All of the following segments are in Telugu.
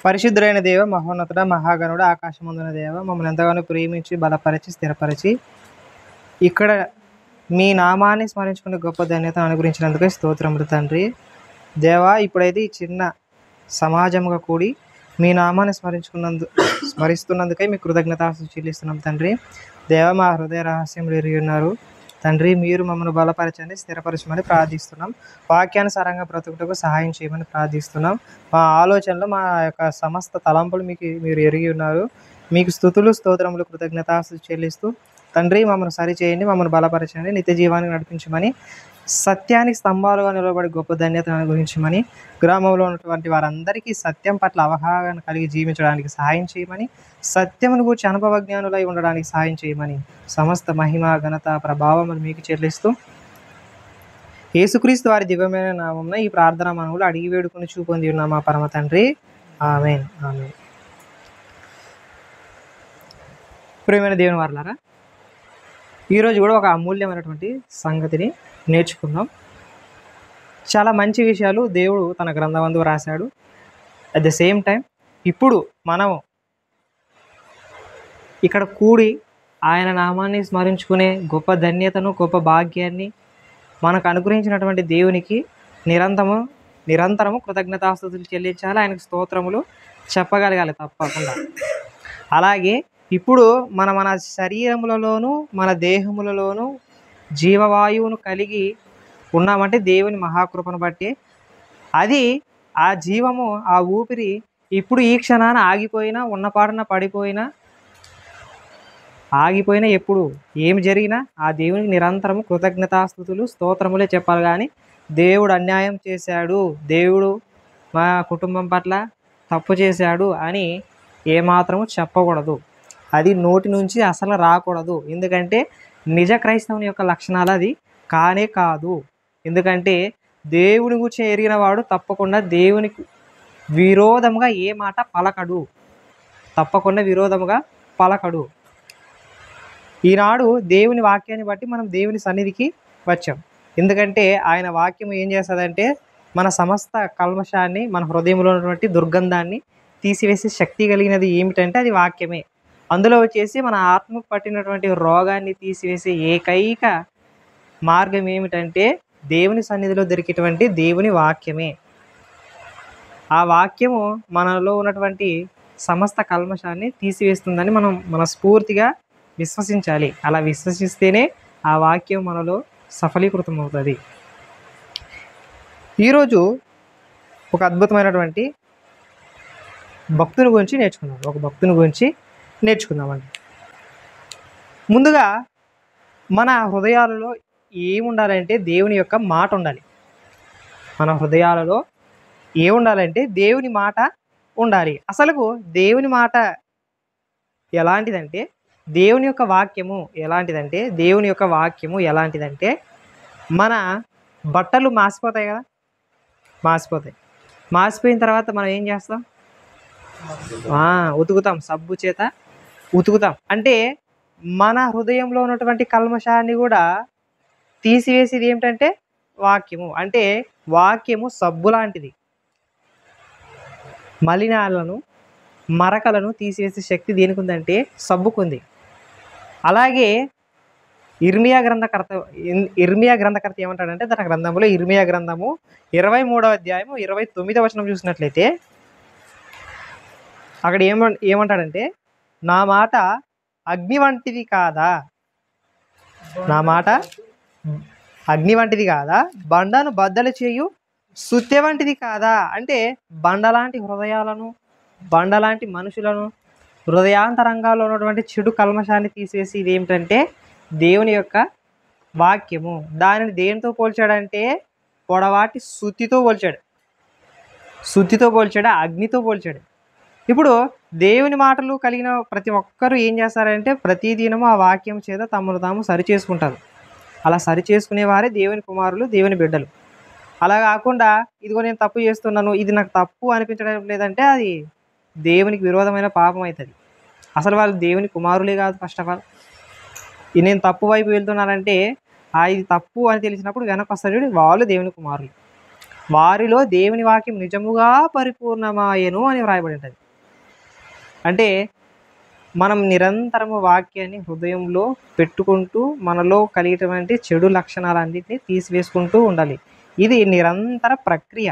పరిశుద్ధుడైన దేవ, మహోన్నతుడ, మహాగణుడ, ఆకాశమందున దేవ, మమ్మల్ని ఎంతగానో ప్రేమించి బలపరిచి స్థిరపరిచి ఇక్కడ మీ నామాన్ని స్మరించుకునే గొప్ప ధన్యతను అనుగ్రహించినందుకే స్తోత్రములు తండ్రి. దేవా, ఇప్పుడైతే ఈ చిన్న సమాజంగా కూడి మీ నామాన్ని స్మరిస్తున్నందుకై మీ కృతజ్ఞతాస్తుతులు చెల్లిస్తున్నాం తండ్రి. దేవ, మా హృదయ రహస్యములు ఎరిగి ఉన్నారు తండ్రి. మీరు మమ్మల్ని బలపరచండి, స్థిరపరచమని ప్రార్థిస్తున్నాం. వాక్యానుసారంగా బ్రతుకుటకు సహాయం చేయమని ప్రార్థిస్తున్నాం. మా ఆలోచనలు, మా యొక్క సమస్త తలంపులు మీరు ఎరిగి ఉన్నారు. మీకు స్తుతులు, స్తోత్రములు, కృతజ్ఞతాస్తుతులు చెల్లిస్తూ తండ్రి మమ్మల్ని సరిచేయండి, మమ్మల్ని బలపరచండి, నిత్య జీవానికి నడిపించమని, సత్యానికి స్తంభాలుగా నిలబడి గొప్ప ధన్యతను అనుగ్రహించమని, గ్రామంలో ఉన్నటువంటి వారందరికీ సత్యం పట్ల అవగాహన కలిగి జీవించడానికి సహాయం చేయమని, సత్యమును గూర్చి అనుభవ జ్ఞానులై ఉండడానికి సహాయం చేయమని, సమస్త మహిమ, ఘనత, ప్రభావములు మీకు చెల్లిస్తూ యేసుక్రీస్తు వారి దివ్యమైన నామమున ఈ ప్రార్థన మనవులు అడిగి వేడుకొని చూపొంది ఉన్న మా పరమ తండ్రి. ఆమేన్. ఆమేన్. ప్రియమైన దేవుని వారలారా, ఈరోజు కూడా ఒక అమూల్యమైనటువంటి సంగతిని నేర్చుకుందాం. చాలా మంచి విషయాలు దేవుడు తన గ్రంథమందు రాశాడు. అట్ ద సేమ్ టైం ఇప్పుడు మనం ఇక్కడ కూడి ఆయన నామాన్ని స్మరించుకునే గొప్ప ధన్యతను, గొప్ప భాగ్యాన్ని మనకు అనుగ్రహించినటువంటి దేవునికి నిరంతరము కృతజ్ఞతాస్తుతులు చెల్లించాలి, ఆయనకు స్తోత్రములు చెప్పగలగాలి తప్పకుండా. అలాగే ఇప్పుడు మన శరీరములలోనూ మన దేహములలోనూ జీవవాయువును కలిగి ఉన్నామంటే దేవుని మహాకృపను బట్టి. అది ఆ జీవము, ఆ ఊపిరి ఇప్పుడు ఈ క్షణాన ఆగిపోయినా, ఉన్నపాటున పడిపోయినా, ఆగిపోయినా, ఎప్పుడు ఏమి జరిగినా ఆ దేవునికి నిరంతరము కృతజ్ఞతాస్తుతులు, స్తోత్రములే చెప్పాలి. కానీ దేవుడు అన్యాయం చేశాడు, దేవుడు మా కుటుంబం పట్ల తప్పు చేశాడు అని ఏమాత్రము చెప్పకూడదు. అది నోటి నుంచి అసలు రాకూడదు. ఎందుకంటే నిజ క్రైస్తవుని యొక్క లక్షణాలు అది కానే కాదు. ఎందుకంటే దేవుని గురించి ఎరిగిన వాడు తప్పకుండా దేవునికి విరోధముగా ఏ మాట పలకడు, తప్పకుండా విరోధముగా పలకడు. ఈనాడు దేవుని వాక్యాన్ని బట్టి మనం దేవుని సన్నిధికి వచ్చాం. ఎందుకంటే ఆయన వాక్యం ఏం చేస్తుందంటే మన సమస్త కల్మషాన్ని, మన హృదయంలో ఉన్నటువంటి దుర్గంధాన్ని తీసివేసే శక్తి కలిగినది ఏమిటంటే అది వాక్యమే. అందులో వచ్చేసి మన ఆత్మకు పట్టినటువంటి రోగాన్ని తీసివేసే ఏకైక మార్గం ఏమిటంటే దేవుని సన్నిధిలో దొరికేటువంటి దేవుని వాక్యమే. ఆ వాక్యము మనలో ఉన్నటువంటి సమస్త కల్మషాన్ని తీసివేస్తుందని మనం మనస్ఫూర్తిగా విశ్వసించాలి. అలా విశ్వసిస్తేనే ఆ వాక్యం మనలో సఫలీకృతం అవుతుంది. ఈరోజు ఒక అద్భుతమైనటువంటి భక్తుని గురించి నేర్చుకుందామండి. ముందుగా మన హృదయాలలో ఏముండాలంటే దేవుని యొక్క మాట ఉండాలి. మన హృదయాలలో ఏముండాలంటే దేవుని మాట ఉండాలి. అసలు దేవుని మాట ఎలాంటిదంటే, దేవుని యొక్క వాక్యము ఎలాంటిదంటే మన బట్టలు మాసిపోతాయి కదా, మాసిపోయిన తర్వాత మనం ఏం చేస్తాం? ఉతుకుతాం, సబ్బు చేత ఉతుకుతాం. అంటే మన హృదయంలో ఉన్నటువంటి కల్మషాన్ని కూడా తీసివేసేది ఏమిటంటే వాక్యము. అంటే వాక్యము సబ్బు లాంటిది. మలినాలను, మరకలను తీసివేసే శక్తి దేనికి ఉందంటే సబ్బుకుంది. అలాగే ఇర్మియా గ్రంథకర్త ఏమంటాడంటే, తన గ్రంథంలో ఇర్మియా గ్రంథము 23వ అధ్యాయము 29వ వచనం చూసినట్లయితే అక్కడ ఏమంటాడంటే, నా మాట అగ్ని వంటిది కాదా, బండను బద్దలు చేయు సుత్తె వంటిది కాదా. అంటే బండలాంటి హృదయాలను, బండలాంటి మనుషులను, హృదయాంతరంగాల్లో ఉన్నటువంటి చెడు కల్మషాన్ని తీసేసి ఇది ఏమిటంటే దేవుని యొక్క వాక్యము. దానిని దేనితో పోల్చాడంటే పొడవాటి సుత్తితో పోల్చాడు, అగ్నితో పోల్చాడు. ఇప్పుడు దేవుని మాటలు కలిగిన ప్రతి ఒక్కరూ ఏం చేస్తారంటే ప్రతిదినము ఆ వాక్యం చేత తమను తాము సరిచేసుకుంటారు. అలా సరిచేసుకునే వారే దేవుని కుమారులు, దేవుని బిడ్డలు. అలా కాకుండా ఇదిగో నేను తప్పు చేస్తున్నాను, ఇది నాకు తప్పు అనిపించడం లేదంటే అది దేవునికి విరోధమైన పాపం అవుతుంది. అసలు వాళ్ళు దేవుని కుమారులే కాదు. ఫస్ట్ ఆఫ్ ఆల్ నేను తప్పు వైపు వెళ్తున్నానంటే ఇది తప్పు అని తెలిసినప్పుడు వెనక్కి వస్తారు, వాళ్ళు దేవుని కుమారులు. వారిలో దేవుని వాక్యం నిజముగా పరిపూర్ణమాయెను అని వ్రాయబడి ఉంటుంది. అంటే మనం నిరంతరము వాక్యాన్ని హృదయంలో పెట్టుకుంటూ మనలో కలిగేటువంటి చెడు లక్షణాలన్నింటినీ తీసివేసుకుంటూ ఉండాలి. ఇది నిరంతర ప్రక్రియ.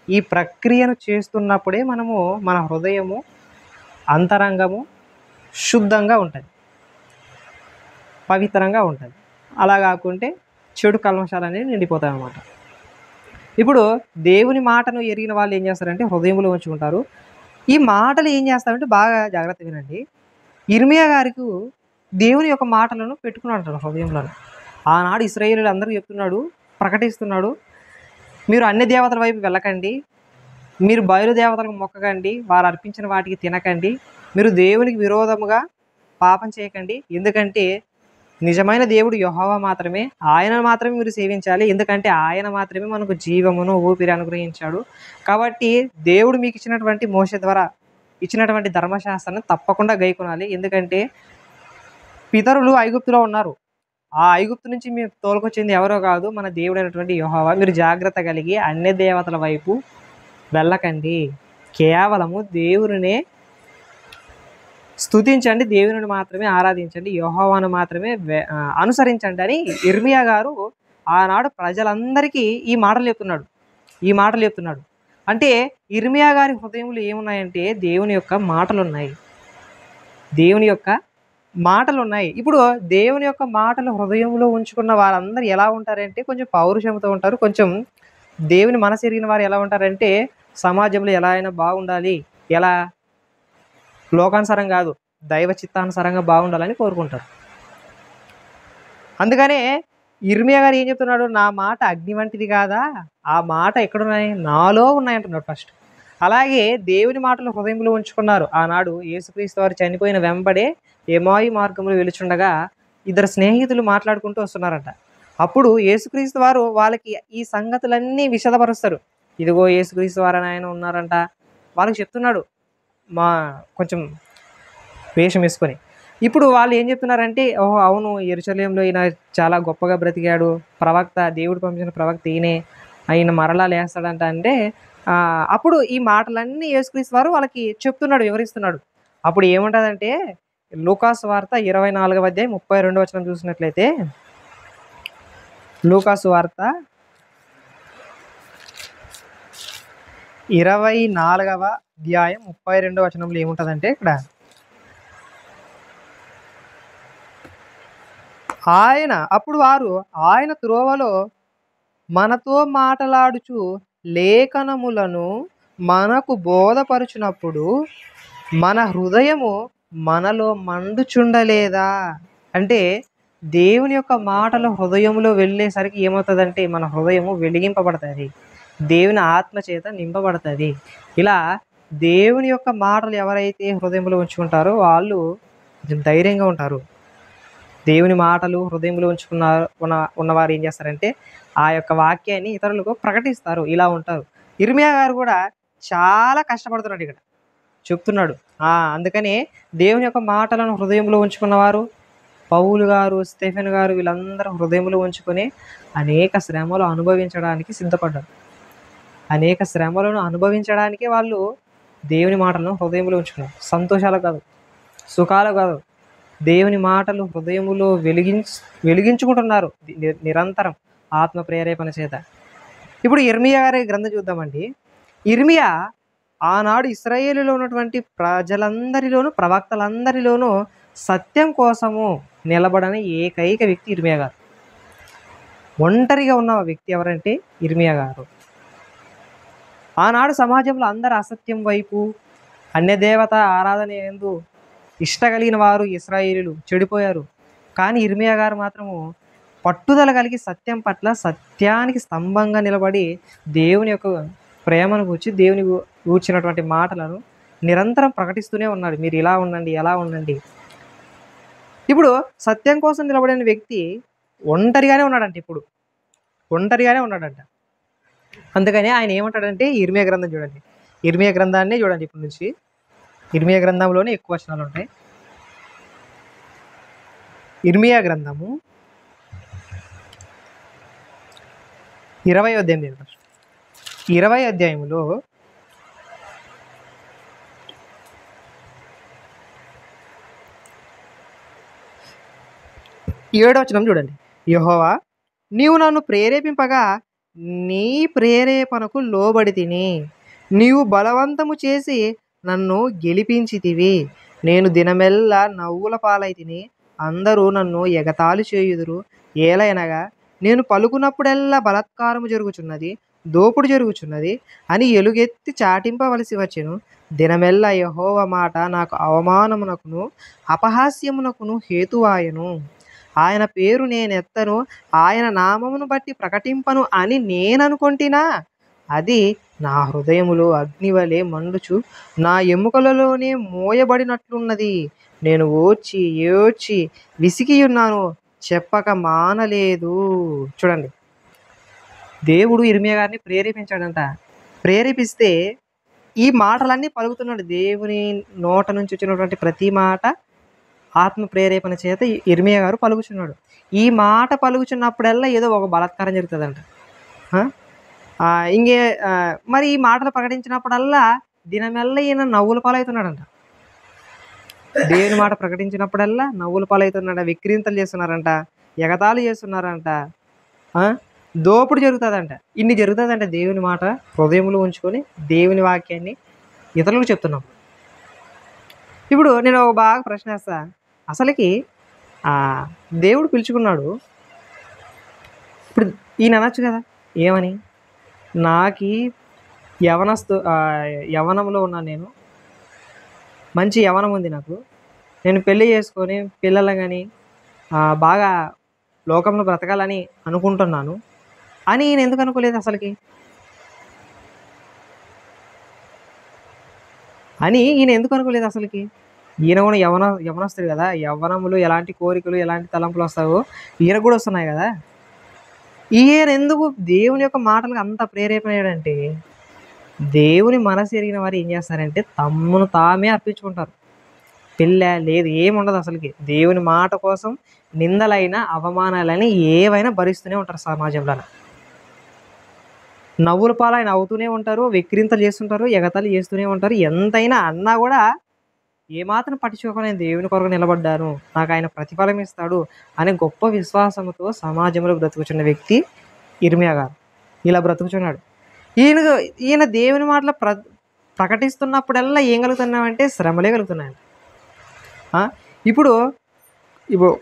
ఈ ప్రక్రియను చేస్తున్నప్పుడే మనము మన హృదయము అంతరంగము శుద్ధంగా ఉంటుంది, పవిత్రంగా ఉంటుంది. అలా కాకుంటే చెడు కల్మషాలు అనేవి నిండిపోతాయి అన్నమాట. ఇప్పుడు దేవుని మాటను ఎరిగిన వాళ్ళు ఏం చేస్తారంటే హృదయంలో ఉంచుకుంటారు. ఈ మాటలు ఏం చేస్తారంటే బాగా జాగ్రత్త వినండి. ఇర్మియా గారికి దేవుని యొక్క మాటలను పెట్టుకున్నాడు హృదయంలో. ఆనాడు ఇశ్రాయేలీయులు అందరూ చెప్తున్నాడు, ప్రకటిస్తున్నాడు, మీరు అన్ని దేవతల వైపు వెళ్ళకండి, మీరు బయలు దేవతలకు మొక్కకండి, వారు అర్పించిన వాటికి తినకండి, మీరు దేవునికి విరోధముగా పాపం చేయకండి, ఎందుకంటే నిజమైన దేవుడు యెహోవా మాత్రమే, ఆయన మాత్రమే మీరు సేవించాలి, ఎందుకంటే ఆయన మాత్రమే మనకు జీవమును ఊపిరి అనుగ్రహించాడు. కాబట్టి దేవుడు మీకు ఇచ్చినటువంటి మోషే ద్వారా ఇచ్చినటువంటి ధర్మశాస్త్రాన్ని తప్పకుండా గైకొనాలి, ఎందుకంటే పితరులు ఐగుప్తులో ఉన్నారు, ఆ ఐగుప్తు నుంచి మీరు తోలుకొచ్చింది ఎవరో కాదు, మన దేవుడైనటువంటి యెహోవా. మీరు జాగ్రత్త కలిగి అన్య దేవతల వైపు వెళ్ళకండి, కేవలము దేవునినే స్తుతించండి, దేవుని మాత్రమే ఆరాధించండి, యెహోవాను మాత్రమే అనుసరించండి అని ఇర్మియా గారు ఆనాడు ప్రజలందరికీ ఈ మాటలు చెప్తున్నాడు. అంటే ఇర్మియా గారి హృదయంలో ఏమున్నాయంటే దేవుని యొక్క మాటలు ఉన్నాయి. ఇప్పుడు దేవుని యొక్క మాటలు హృదయంలో ఉంచుకున్న వారందరూ ఎలా ఉంటారంటే కొంచెం పౌరుషంతో ఉంటారు. కొంచెం దేవుని మనసు ఎరిగిన వారు ఎలా ఉంటారంటే సమాజంలో ఎలా అయినా బాగుండాలి, ఎలా లోకానుసారం కాదు దైవ చిత్తానుసారంగా బాగుండాలని కోరుకుంటారు. అందుకనే ఇర్మియా గారు ఏం చెప్తున్నాడు, నా మాట అగ్ని వంటిది కాదా, ఆ మాట ఎక్కడున్నాయి, నాలో ఉన్నాయంటున్నాడు ఫస్ట్. అలాగే దేవుని మాటలు హృదయంలో ఉంచుకున్నారు. ఆనాడు యేసుక్రీస్తు వారు చనిపోయిన వెంబడే ఎమాయి మార్గంలో వెలుచుండగా ఇద్దరు స్నేహితులు మాట్లాడుకుంటూ వస్తున్నారంట. అప్పుడు యేసుక్రీస్తు వారు వాళ్ళకి ఈ సంగతులన్నీ విశదపరుస్తారు. ఇదిగో యేసుక్రీస్తు వారు అని ఆయన ఉన్నారంట, వాళ్ళకి చెప్తున్నాడు మా కొంచెం వేషం వేసుకొని. ఇప్పుడు వాళ్ళు ఏం చెప్తున్నారంటే, ఓహో అవును, యెరూషలేములో ఈయన చాలా గొప్పగా బ్రతికాడు, ప్రవక్త, దేవుడు పంపించిన ప్రవక్త ఈయనే, ఆయన మరలా లేస్తాడంట. అంటే అప్పుడు ఈ మాటలన్నీ యేసుక్రీస్తు వారు వాళ్ళకి చెప్తున్నాడు, వివరిస్తున్నాడు. అప్పుడు ఏముంటుందంటే లూకాసు వార్త 24వ అధ్యాయం 32వ వచనం చూసినట్లయితే, లూకాసు వార్త 24వ అధ్యాయం 32వ వచనంలో ఏముంటుందంటే, ఇక్కడ అప్పుడు వారు ఆయన త్రోవలో మనతో మాటలాడుచు లేఖనములను మనకు బోధపరుచునప్పుడు మన హృదయము మనలో మండుచుండలేదా. అంటే దేవుని యొక్క మాటలు హృదయంలో వెళ్ళేసరికి ఏమవుతుందంటే మన హృదయము వెలిగింపబడుతుంది, దేవుని ఆత్మ చేత నింపబడుతుంది. ఇలా దేవుని యొక్క మాటలు ఎవరైతే హృదయంలో ఉంచుకుంటారో వాళ్ళు ధైర్యంగా ఉంటారు. దేవుని మాటలు హృదయంలో ఉన్నవారు ఏం చేస్తారంటే ఆ యొక్క వాక్యాన్ని ఇతరులకు ప్రకటిస్తారు, ఇలా ఉంటారు. ఇర్మియా గారు కూడా చాలా కష్టపడుతున్నాడు, ఇక్కడ చెప్తున్నాడు. అందుకనే దేవుని యొక్క మాటలను హృదయంలో ఉంచుకున్నవారు పౌలు గారు, స్టెఫెన్ గారు, వీళ్ళందరూ హృదయంలో ఉంచుకొని అనేక శ్రమలు అనుభవించడానికి సిద్ధపడ్డారు. అనేక శ్రమలను అనుభవించడానికే వాళ్ళు దేవుని మాటలను హృదయంలో ఉంచుకున్నారు. సంతోషాలు కాదు, సుఖాలు కాదు, దేవుని మాటలు హృదయములో వెలిగించుకుంటున్నారు నిరంతరం ఆత్మ ప్రేరేపణ చేత. ఇప్పుడు ఇర్మియా గారి గ్రంథం చూద్దామండి. ఇర్మియా ఆనాడు ఇశ్రాయేలులో ఉన్నటువంటి ప్రజలందరిలోనూ, ప్రవక్తలందరిలోనూ సత్యం కోసము నిలబడని ఏకైక వ్యక్తి ఇర్మియా గారు. ఒంటరిగా ఉన్న వ్యక్తి ఎవరంటే ఇర్మియా గారు. ఆనాడు సమాజంలో అందరు అసత్యం వైపు, అన్యదేవత ఆరాధన యందు ఇష్ట కలిగిన వారు ఇశ్రాయేలీయులు చెడిపోయారు. కానీ ఇర్మియా గారు మాత్రము పట్టుదల కలిగి సత్యం పట్ల సత్యానికి స్తంభంగా నిలబడి దేవుని యొక్క ప్రేమను గూర్చి, దేవుని గూర్చినటువంటి మాటలను నిరంతరం ప్రకటిస్తూనే ఉన్నాడు. మీరు ఇలా ఉండండి, ఎలా ఉండండి. ఇప్పుడు సత్యం కోసం నిలబడిన వ్యక్తి ఒంటరిగానే ఉన్నాడంట. అందుకని ఆయన ఏమంటాడంటే ఇర్మియా గ్రంథం చూడండి, ఇర్మియా గ్రంథాన్ని చూడండి. ఇప్పటి నుంచి ఇర్మియా గ్రంథంలోనే ఎక్కువ వచనాలు ఉంటాయి. ఇర్మియా గ్రంథము 20వ అధ్యాయం. 20 అధ్యాయంలో 7వ వచనం చూడండి. యెహోవా, నీవు నన్ను ప్రేరేపింపగా నీ ప్రేరేపణకు లోబడి తిని, నీవు బలవంతము చేసి నన్ను గెలిపించితివి. నేను దినమెల్లా నవ్వుల పాలైతిని, అందరూ నన్ను ఎగతాళి చేయుదురు. ఏలయనగా నేను పలుకున్నప్పుడెల్లా బలాత్కారము జరుగుచున్నది, దోపుడు జరుగుచున్నది అని ఎలుగెత్తి చాటింపవలసి వచ్చెను. దినమెల్లా యెహోవా మాట నాకు అవమానమునకును అపహాస్యమునకును హేతువాయెను. ఆయన పేరు నేనెత్తను, ఆయన నామమును బట్టి ప్రకటింపను అని నేననుకొంటినా, అది నా హృదయములో అగ్నివలె మండుచు నా ఎముకలలోనే మోయబడినట్లున్నది. నేను ఓర్చి ఏడ్చి విసిగియున్నాను, చెప్పక మానలేదు. చూడండి, దేవుడు ఇర్మియా గారిని ప్రేరేపించాడంట. ప్రేరేపిస్తే ఈ మాటలన్నీ పలుకుతున్నాడు. దేవుని నోట నుంచి వచ్చినటువంటి ప్రతి మాట ఆత్మ ప్రేరేపణ చేత ఇర్మియా గారు పలుకుచున్నాడు. ఈ మాట పలుకుచున్నప్పుడల్లా ఏదో ఒక బలాత్కారం జరుగుతుందంట. ఇంకే మరి ఈ మాటలు ప్రకటించినప్పుడల్లా దినమెల్లా ఈయన నవ్వుల పాలవుతున్నాడంట. దేవుని మాట ప్రకటించినప్పుడల్లా నవ్వుల పాలవుతున్నాడు. విక్రీంతలు చేస్తున్నారంట, ఎగతాళి చేస్తున్నారంట, దోపుడు జరుగుతుందంట. ఇన్ని జరుగుతుందంట దేవుని మాట హృదయంలో ఉంచుకొని దేవుని వాక్యాన్ని ఇతరులకు చెప్తున్నాం. ఇప్పుడు నేను ఒక బాగా ప్రశ్న వేస్తా. అసలుకి దేవుడు పిలుచుకున్నాడు. ఇప్పుడు ఈయన అనొచ్చు కదా, ఏమని, నాకు యవనంలో ఉన్నాను, నేను మంచి యవనం ఉంది, నాకు నేను పెళ్ళి చేసుకొని పిల్లలు కానీ బాగా లోకంలో బ్రతకాలని అనుకుంటున్నాను అని ఈయన ఎందుకు అనుకోలేదు అసలుకి? ఈయన కూడా యవనస్తుడు కదా, యవ్వనంలో ఎలాంటి కోరికలు ఎలాంటి తలంపులు వస్తావో ఈయన కూడా వస్తున్నాయి కదా. ఈయన ఎందుకు దేవుని యొక్క మాటలకు అంత ప్రేరేపణాడంటే, దేవుని మనసు ఎరిగిన వారు ఏం చేస్తారంటే తమ్మును తామే అర్పించుకుంటారు. పెళ్ళ లేదు, ఏముండదు అసలుకి. దేవుని మాట కోసం నిందలైన అవమానాలని ఏవైనా భరిస్తూనే ఉంటారు. సమాజంలో నవ్వుల పాలైన అవుతూనే ఉంటారు, వెక్కిరింతలు చేస్తుంటారు, ఎగతాళి చేస్తూనే ఉంటారు. ఎంతైనా అన్నా కూడా ఏమాత్రం పట్టించుకోకుండా నేను దేవుని కొరకు నిలబడ్డాను, నాకు ఆయన ప్రతిఫలం ఇస్తాడు అనే గొప్ప విశ్వాసంతో సమాజంలో బ్రతుకుచున్న వ్యక్తి ఇర్మియా గారు. ఇలా బ్రతుకుచున్నాడు. ఈయన దేవుని మాటలు ప్రకటిస్తున్నప్పుడల్లా ఏం కలుగుతున్నామంటే శ్రమలే కలుగుతున్నాయండి. ఇప్పుడు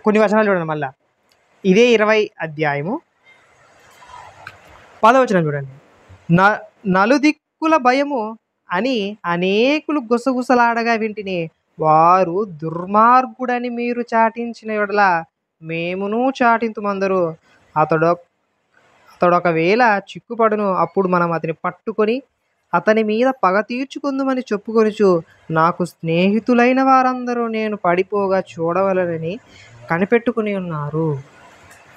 కొన్ని వచనాలు చూడండి. మళ్ళా ఇదే 20 అధ్యాయము 10వ వచనం చూడండి. నలుదిక్కుల భయము అని అనేకులు గుసగుసలాడగా వింటిని, వారు దుర్మార్గుడని మీరు చాటించిన యెడల మేమును చాటింతుమందరు. అతడొకవేళ చిక్కుపడును, అప్పుడు మనం అతని పట్టుకొని అతని మీద పగ తీర్చుకుందుమని చెప్పుకొనుచు, నాకు స్నేహితులైన వారందరూ నేను పడిపోగా చూడవలనని కనిపెట్టుకుని ఉన్నారు.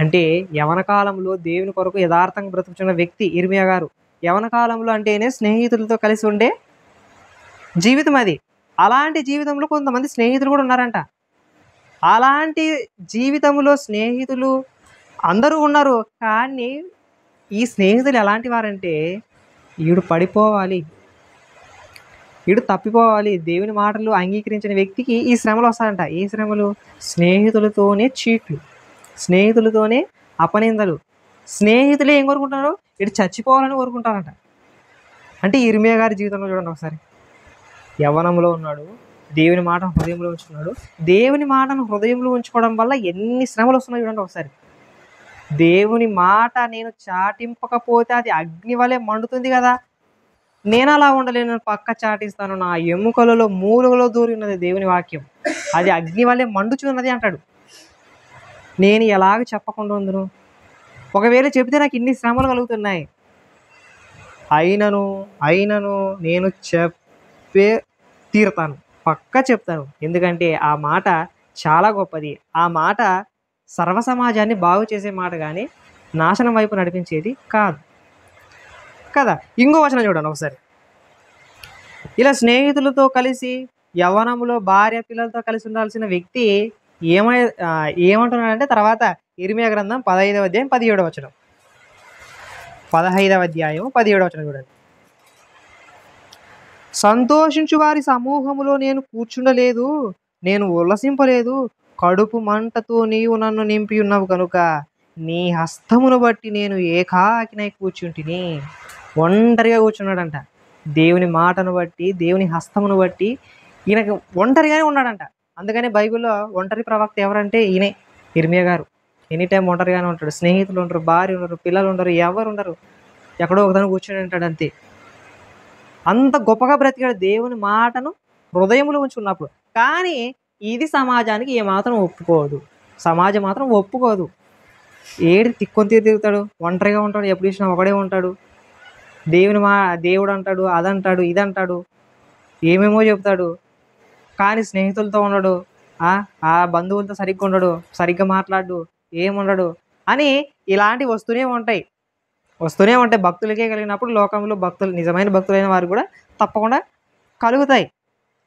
అంటే యవన కాలంలో దేవుని కొరకు యథార్థంగా బ్రతుకుతున్న వ్యక్తి ఇర్మియా గారు. యవన కాలంలో అంటేనే స్నేహితులతో కలిసి ఉండే జీవితం అది. అలాంటి జీవితంలో కొంతమంది స్నేహితులు కూడా ఉన్నారంట. అలాంటి జీవితంలో స్నేహితులు అందరూ ఉన్నారు. కానీ ఈ స్నేహితులు ఎలాంటి వారంటే, ఈడు పడిపోవాలి, ఈడు తప్పిపోవాలి, దేవుని మాటలు అంగీకరించిన వ్యక్తికి ఈ శ్రమలు వస్తాయంట. ఏ శ్రమలు? స్నేహితులతోనే చీట్లు, స్నేహితులతోనే అపనిందలు. స్నేహితులు ఏం కోరుకుంటున్నారు? ఇటు చచ్చిపోవాలని కోరుకుంటారంట. అంటే ఇర్మియా గారి జీవితంలో చూడండి ఒకసారి. యవ్వనంలో ఉన్నాడు, దేవుని మాట హృదయంలో ఉంచుకున్నాడు. దేవుని మాటను హృదయంలో ఉంచుకోవడం వల్ల ఎన్ని శ్రమలు వస్తున్నాయి చూడండి ఒకసారి. దేవుని మాట నేను చాటింపకపోతే అది అగ్ని వలె మండుతుంది కదా, నేను అలా ఉండలేను, పక్క చాటిస్తాను, నా ఎముకలలో మూలుగలో దూరి ఉన్నది దేవుని వాక్యం, అది అగ్ని వలె మండుచున్నది అంటాడు. నేను ఎలాగ చెప్పకుండా ఉందును? ఒకవేళ చెబితే నాకు ఇన్ని శ్రమలు కలుగుతున్నాయి, అయినను నేను చెప్పే తీరుతాను, పక్కా చెప్తాను. ఎందుకంటే ఆ మాట చాలా గొప్పది. ఆ మాట సర్వ సమాజాన్ని బాగు చేసే మాట కానీ నాశనం వైపు నడిపించేది కాదు కదా. ఇంకో వచనం చూడండి ఒకసారి. ఇలా స్నేహితులతో కలిసి యవ్వనంలో భార్య పిల్లలతో కలిసి ఉండాల్సిన వ్యక్తి ఏమంటున్నాడంటే తర్వాత ఇర్మియా గ్రంథం 15వ అధ్యాయం 17వ వచనం. 15వ అధ్యాయం 17వ వచనం చూడండి. సంతోషించు వారి సమూహములో నేను కూర్చుండలేదు, నేను ఉల్లసింపలేదు. కడుపు మంటతో నీవు నన్ను నింపి ఉన్నావు కనుక నీ హస్తమును బట్టి నేను ఏకాకినై కూర్చుంటిని. ఒంటరిగా కూర్చున్నాడంట. దేవుని మాటను బట్టి, దేవుని హస్తమును బట్టి ఈయనకు ఒంటరిగానే ఉన్నాడంట. అందుకని బైబిల్లో ఒంటరి ప్రవక్త ఎవరంటే ఈయనే, ఇర్మియా గారు. ఎనీ టైం ఒంటరిగానే ఉంటాడు. స్నేహితులు ఉండరు, భార్య ఉండరు, పిల్లలు ఉండరు, ఎవరు ఉండరు. ఎక్కడో ఒకదాని కూర్చొని ఉంటాడు అంతే. అంత గొప్పగా బ్రతికాడు దేవుని మాటను హృదయంలో ఉంచుకున్నప్పుడు. కానీ ఇది సమాజానికి ఏమాత్రం ఒప్పుకోదు. సమాజం మాత్రం ఒప్పుకోదు. ఏడు తిక్కొని తిరుగుతాడు, ఒంటరిగా ఉంటాడు, ఎప్పుడు చూసినా ఒకడే ఉంటాడు. దేవుడు అంటాడు, అదంటాడు, ఇదంటాడు, ఏమేమో చెప్తాడు. కానీ స్నేహితులతో ఉండడు, ఆ బంధువులతో సరిగ్గా ఉండడు, సరిగ్గా మాట్లాడు, ఏముండడు అని ఇలాంటివి వస్తూనే ఉంటాయి. భక్తులకే కలిగినప్పుడు లోకంలో భక్తులు, నిజమైన భక్తులైన వారు కూడా తప్పకుండా కలుగుతాయి.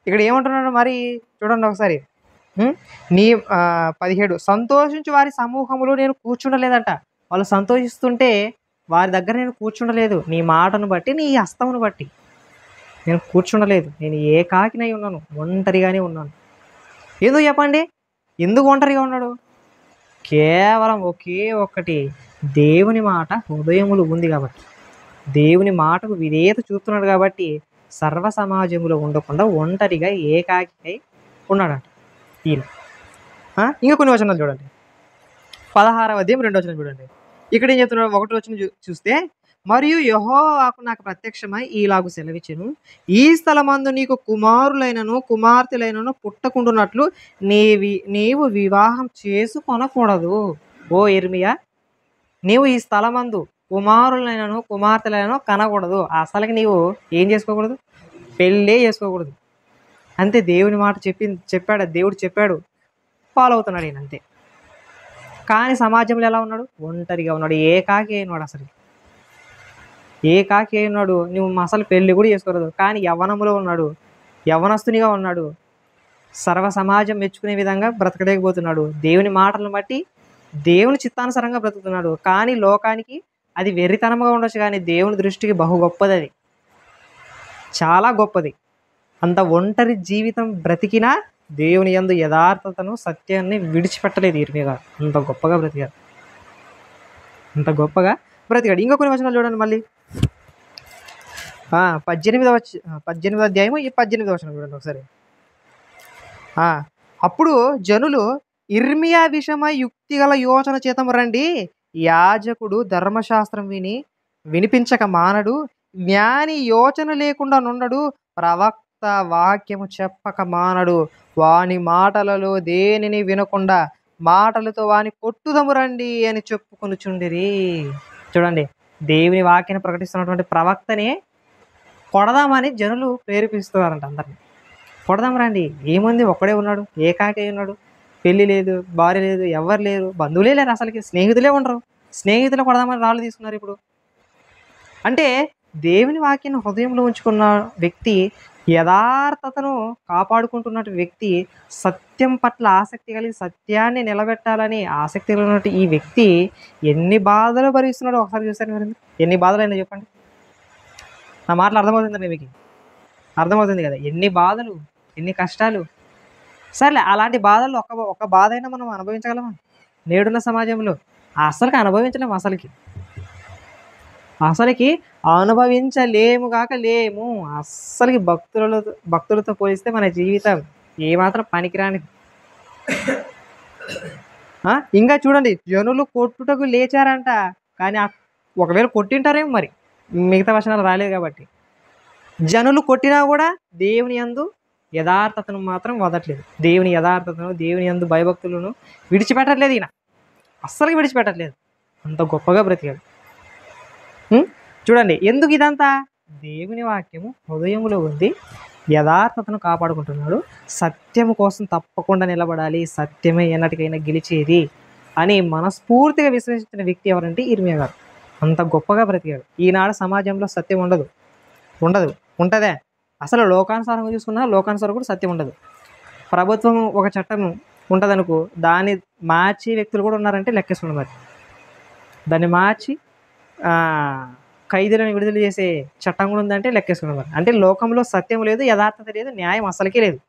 ఇక్కడ ఏమంటున్నాడు మరి చూడండి ఒకసారి. నీ 17 సంతోషించు వారి సమూహములో నేను కూర్చుండలేదంట. వాళ్ళు సంతోషిస్తుంటే వారి దగ్గర నేను కూర్చుండలేదు. నీ మాటను బట్టి, నీ హస్తమును బట్టి నేను కూర్చుండలేదు. నేను ఏకాకినై ఉన్నాను, ఒంటరిగానే ఉన్నాను. ఎందుకు చెప్పండి? ఎందుకు ఒంటరిగా ఉన్నాడు? కేవలం ఒకే ఒక్కటి, దేవుని మాట హృదయములు ఉంది కాబట్టి, దేవుని మాటకు విధేయత చూస్తున్నాడు కాబట్టి సర్వ సమాజంలో ఉండకుండా ఒంటరిగా ఏకాకికై ఉన్నాడంట ఈయన. ఇంకా కొన్ని వచనాలు చూడండి. 16వ అధ్యాయం 2వ వచనం చూడండి. ఇక్కడ ఏం చెప్తున్నాడు? 1వ వచనం చూస్తే, మరియు యెహోవాకు నాకు ప్రత్యక్షమై ఈలాగు సెలవిచ్చెను, ఈ స్థలమందు నీకు కుమారులైనను కుమార్తెలైనను పుట్టకుండునట్లు నీవు వివాహం చేసుకొనకూడదు. ఓ ఇర్మియా, నీవు ఈ స్థలమందు కుమారులైనను కుమార్తెలైనను కనకూడదు. అసలుకి నీవు ఏం చేసుకోకూడదు? పెళ్ళే చేసుకోకూడదు. అంతే. దేవుని మాట చెప్పాడు, దేవుడు చెప్పాడు, ఫాలో అవుతున్నాడు ఈయన అంతే. కానీ సమాజంలో ఎలా ఉన్నాడు? ఒంటరిగా ఉన్నాడు, ఏకాకి అయినాడు. అసలు ఏకాకి అయినాడు. నువ్వు అసలు పెళ్ళి కూడా చేసుకోకూడదు. కానీ యవ్వనంలో ఉన్నాడు, యవ్వనస్తునిగా ఉన్నాడు, సర్వ సమాజం మెచ్చుకునే విధంగా బ్రతకలేకపోతున్నాడు. దేవుని మాటలను బట్టి దేవుని చిత్తానుసారంగా బ్రతుకుతున్నాడు. కానీ లోకానికి అది వెర్రితనంగా ఉండొచ్చు, కానీ దేవుని దృష్టికి బహు గొప్పది, అది చాలా గొప్పది. అంత ఒంటరి జీవితం బ్రతికినా దేవుని యందు యథార్థతను, సత్యాన్ని విడిచిపెట్టలేదు ఇర్మియా గారు. అంత గొప్పగా బ్రతికాడు, అంత గొప్పగా బ్రతికాడు. ఇంకా కొన్ని వచనాలు చూడండి మళ్ళీ. 18వ అధ్యాయము 18వ వచనం చూడండి ఒకసారి. అప్పుడు జనులు ఇర్మియా విషయమై యుక్తిగల యోచన చేతము రండి. యాజకుడు ధర్మశాస్త్రం వినిపించక మానడు, జ్ఞాని యోచన లేకుండా నుండడు, ప్రవక్త వాక్యము చెప్పక మానడు. వాని మాటలలో దేనిని వినకుండా మాటలతో వాని కొట్టుదము రండి అని చెప్పుకొనుచుండిరి. చూడండి, దేవుని వాక్యాన్ని ప్రకటిస్తున్నటువంటి ప్రవక్తనే కొడదామని జనులు ప్రేరేపిస్తున్నారంట అందరినీ. కొడదాం రండి, ఏముంది, ఒక్కడే ఉన్నాడు, ఏకాకి ఉన్నాడు, పెళ్ళి లేదు, భార్య లేదు, ఎవరు లేరు, బంధువులే లేరు, అసలుకి స్నేహితులే ఉండరు, స్నేహితులు కొడదామని రాళ్ళు తీసుకున్నారు ఇప్పుడు. అంటే దేవుని వాక్యాన్ని హృదయంలో ఉంచుకున్న వ్యక్తి, యథార్థతను కాపాడుకుంటున్న వ్యక్తి, సత్యం పట్ల ఆసక్తి కలిగి సత్యాన్ని నిలబెట్టాలని ఆసక్తి కలిగినట్టు ఈ వ్యక్తి ఎన్ని బాధలు భరిస్తున్నాడో ఒకసారి చూసారు మరి. ఎన్ని బాధలు అయినా చెప్పండి. నా మాటలు అర్థమవుతుందండి మీకు? అర్థమవుతుంది కదా, ఎన్ని బాధలు, ఎన్ని కష్టాలు. సర్లే, అలాంటి బాధల్లో ఒక బాధ అయినా మనం అనుభవించగలమా? నేడున్న సమాజంలో అసలుకి అనుభవించలేము. అసలుకి అనుభవించలేము కాక లేము. అస్సలకి భక్తులతో పోలిస్తే మన జీవితం ఏమాత్రం పనికిరానిది. ఇంకా చూడండి, జనులు కొట్టుటకు లేచారంట. కానీ ఒకవేళ కొట్టింటారేమో మరి, మిగతా వచనాలు రాలేదు కాబట్టి. జనులు కొట్టినా కూడా దేవుని యందు యథార్థతను మాత్రం వదట్లేదు. దేవుని యథార్థతను, దేవుని యందు భయభక్తులను విడిచిపెట్టట్లేదు ఈయన, అస్సలకి విడిచిపెట్టట్లేదు. అంత గొప్పగా బ్రతికాడు. చూడండి, ఎందుకు ఇదంతా? దేవుని వాక్యము హృదయములో ఉంది, యథార్థతను కాపాడుకుంటున్నాడు, సత్యము కోసం తప్పకుండా నిలబడాలి, సత్యమే ఎన్నటికైనా గెలిచేది అని మనస్ఫూర్తిగా విశ్వసించిన వ్యక్తి ఎవరంటే ఇర్మియా గారు. అంత గొప్పగా బ్రతికాడు. ఈనాడు సమాజంలో సత్యం ఉండదు. ఉంటుందే? అసలు లోకానుసారంగా చూసుకున్నా లోకానుసారం కూడా సత్యం ఉండదు. ప్రభుత్వం ఒక చట్టం ఉంటుంది అనుకో, దాన్ని మార్చి వ్యక్తులు కూడా ఉన్నారంటే లెక్కేసుకున్నారు. మరి దాన్ని మార్చి ఖైదీలను విడుదల చేసే చట్టం కూడా ఉందంటే లెక్కేసుకున్నాం. అంటే లోకంలో సత్యం లేదు, యథార్థత లేదు, న్యాయం అసలుకే లేదు.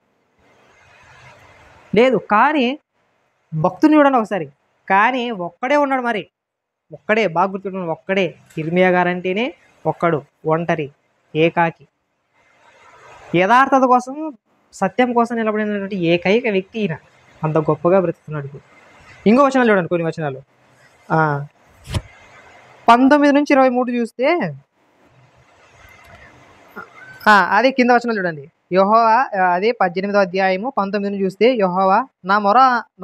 లేదు. కానీ భక్తుని చూడండి ఒకసారి. కానీ ఒక్కడే ఉన్నాడు మరి. ఒక్కడే బాగా గుర్తుపెట్టుకోండి. ఒక్కడే. ఇర్మియా గారంటేనే ఒక్కడు, ఒంటరి, ఏకాకి. యథార్థత కోసం, సత్యం కోసం నిలబడినటువంటి ఏకైక వ్యక్తి ఈయన. అంత గొప్పగా బ్రతుకుతున్నాడు ఇప్పుడు. ఇంకో వచనాలు చూడండి, కొన్ని వచనాలు 19 నుంచి 23 చూస్తే అదే కింద వచనాలు చూడండి. యెహోవా అదే 18వ అధ్యాయము 19 చూస్తే, యెహోవా నా మొర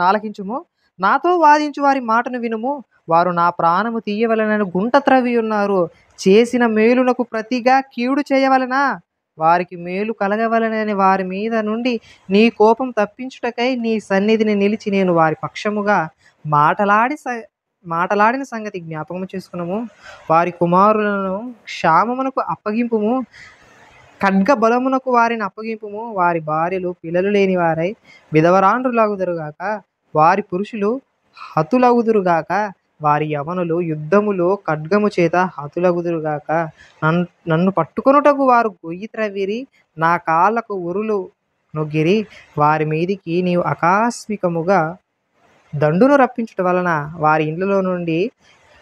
ఆలకించుము, నాతో వాదించు వారి మాటను వినుము, వారు నా ప్రాణము తీయవలెనని గుంట త్రవ్వి ఉన్నారు. చేసిన మేలునకు ప్రతిగా కీడు చేయవలెనా? వారికి మేలు కలగవలెనని వారి మీద నుండి నీ కోపం తప్పించుటకై నీ సన్నిధిని నిలిచి నేను వారి పక్షముగా మాటలాడిన సంగతి జ్ఞాపకము చేసుకున్నాము. వారి కుమారులను క్షామమునకు అప్పగింపుము, ఖడ్గ బలమునకు వారిని అప్పగింపుము. వారి భార్యలు పిల్లలు లేని వారై విధవరాండ్రులగుదురుగాక, వారి పురుషులు హతులగుదురుగాక, వారి యవనులు యుద్ధములో ఖడ్గము చేత హతులగుదురుగాక. నన్ను పట్టుకొనుటకు వారు గొయ్యి త్రవ్విరి, నా కాళ్ళకు ఉరులు నొగ్గిరి. వారి మీదికి నీవు ఆకస్మికముగా దండును రప్పించుట వలన వారి ఇండ్లలో నుండి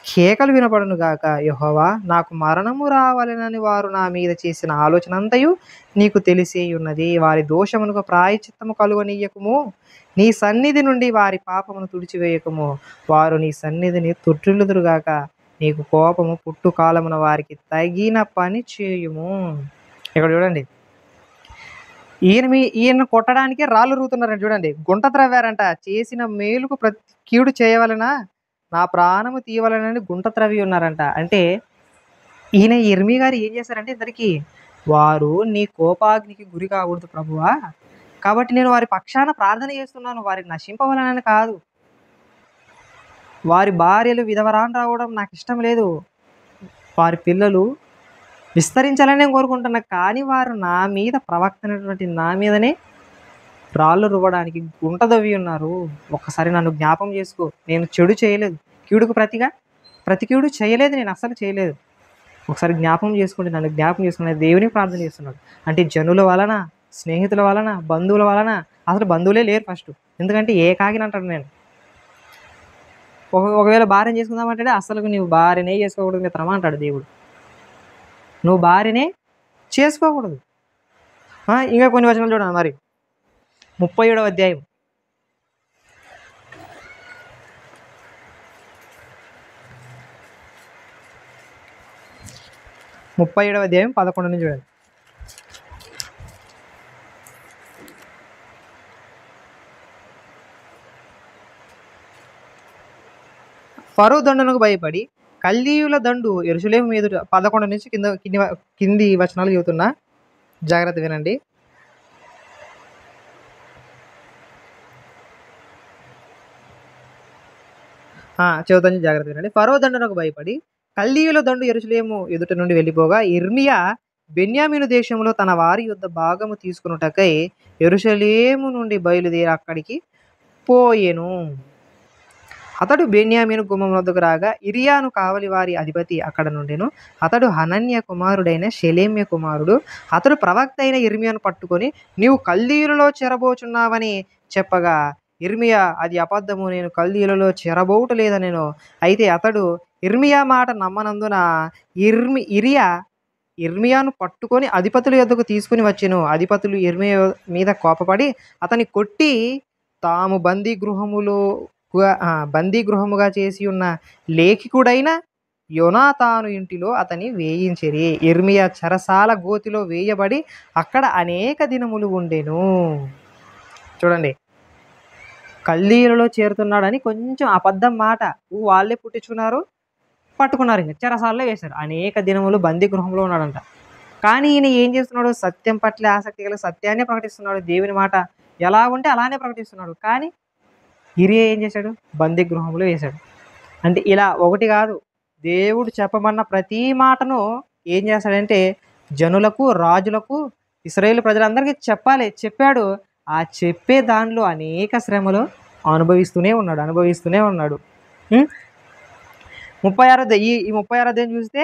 కేకలు వినపడునుగాక. యెహోవా నాకు మరణము రావాలనని వారు నా మీద చేసిన ఆలోచన అంతయు నీకు తెలిసే ఉన్నది. వారి దోషమునకు ప్రాయశ్చిత్తము కలుగనీయకము, నీ సన్నిధి నుండి వారి పాపమును తుడిచివేయకము. వారు నీ సన్నిధిని తొట్టిల్లుదురుగాక. నీకు కోపము పుట్టు కాలమున వారికి తగిన పని చేయుము. ఇక్కడ చూడండి, ఈయన కొట్టడానికి రాళ్ళు రూతున్నారంట. చూడండి, గుంట త్రవ్వారంట. చేసిన మేలుకు కీడు చేయవలన, నా ప్రాణము తీయవలనని గుంట త్రవ్వి ఉన్నారంట. అంటే ఈయన ఇర్మీ గారు ఏం చేశారంటే, ఇద్దరికి వారు నీ కోపాగ్నికి గురి కాకూడదు ప్రభువా, కాబట్టి నేను వారి పక్షాన ప్రార్థన చేస్తున్నాను, వారిని నశింపవలనని కాదు. వారి భార్యలు విధవరాని రావడం నాకు ఇష్టం లేదు, వారి పిల్లలు విస్తరించాలని నేను కోరుకుంటున్నా. కానీ వారు నా మీద, ప్రవక్త అనేటువంటి నా మీదనే రాళ్ళు రువ్వడానికి గుంట దవ్వి ఉన్నారు. ఒక్కసారి నన్ను జ్ఞాపం చేసుకో. నేను చెడు చేయలేదు, కీడుకు ప్రతి కీడు చేయలేదు, నేను అస్సలు చేయలేదు. ఒకసారి జ్ఞాపం చేసుకోండి, నన్ను జ్ఞాపం చేసుకుని దేవునికి ప్రార్థన చేస్తున్నాడు. అంటే జనుల వలన, స్నేహితుల వలన, బంధువుల వలన, అసలు బంధువులే లేరు ఫస్ట్. ఎందుకంటే ఏకాకిని అంటాడు నేను. ఒకవేళ భార్యను చేసుకుందామంటే అసలు నువ్వు భార్యనే చేసుకోకూడదు మిత్రమా అంటాడు దేవుడు. నువ్వు భార్యనే చేసుకోకూడదు. ఇంకా కొన్ని వచనాలు చూడండి మరి. 37వ అధ్యాయం 11 నుంచి చూడండి. ఫరో దండునకు భయపడి కల్దీయుల దండు యెరూషలేము మీదుట. 11 నుంచి కింది వచనాలు చెబుతున్నా, జాగ్రత్త వినండి. చదువుతాను, జాగ్రత్త వినండి. ఫరో దండునకు భయపడి కల్దీయుల దండు యెరూషలేము ఎదుట నుండి వెళ్ళిపోగా, ఇర్మియా బెన్యామీను దేశంలో తన వారి యుద్ధ భాగము తీసుకున్నటకై యెరూషలేము నుండి బయలుదేరి అక్కడికి పోయెను. అతడు బెన్యామీను గుమ్మం వద్దకు రాగా, ఇరియాను కావలి వారి అధిపతి అక్కడ నుండెను. అతడు హనన్య కుమారుడైన షెలెమ్య కుమారుడు. అతడు ప్రవక్త అయిన ఇర్మియాను పట్టుకొని, నీవు కల్దీయులలో చెరబోచున్నావని చెప్పగా, ఇర్మియా అది అబద్ధము, నేను కల్దీయులలో చెరబోవటలేదనెను. అయితే అతడు ఇర్మియా మాట నమ్మనందున ఇర్మియాను పట్టుకొని అధిపతుల యొద్దకు తీసుకుని వచ్చెను. అధిపతులు ఇర్మియా మీద కోపపడి అతని కొట్టి తాము బందీగృహముగా చేసి ఉన్న లేఖికుడైన యోనాతాను ఇంటిలో అతని వేయించిరి. ఇర్మియా చెరసాల గోతిలో వేయబడి అక్కడ అనేక దినములు ఉండెను. చూడండి, కల్దీయులలో చేరుతున్నాడని కొంచెం అబద్ధం మాట వాళ్ళే పుట్టించుకున్నారు, పట్టుకున్నారు, ఇంకా చెరసాలలో వేశారు. అనేక దినములు బందీ గృహంలో ఉన్నాడంట. కానీ ఈయన ఏం చేస్తున్నాడు? సత్యం పట్ల ఆసక్తి గల సత్యాన్ని ప్రకటిస్తున్నాడు. దేవుని మాట ఎలా ఉంటే అలానే ప్రకటిస్తున్నాడు. కానీ ఇరియా ఏం చేశాడు? బందీ గృహంలో వేశాడు. అంటే ఇలా ఒకటి కాదు, దేవుడు చెప్పమన్న ప్రతి మాటను ఏం చేస్తాడంటే జనులకు, రాజులకు, ఇశ్రాయేలు ప్రజలందరికీ చెప్పాడు. ఆ చెప్పే దానిలో అనేక శ్రమలు అనుభవిస్తూనే ఉన్నాడు. 36 అధ్యాయం చూస్తే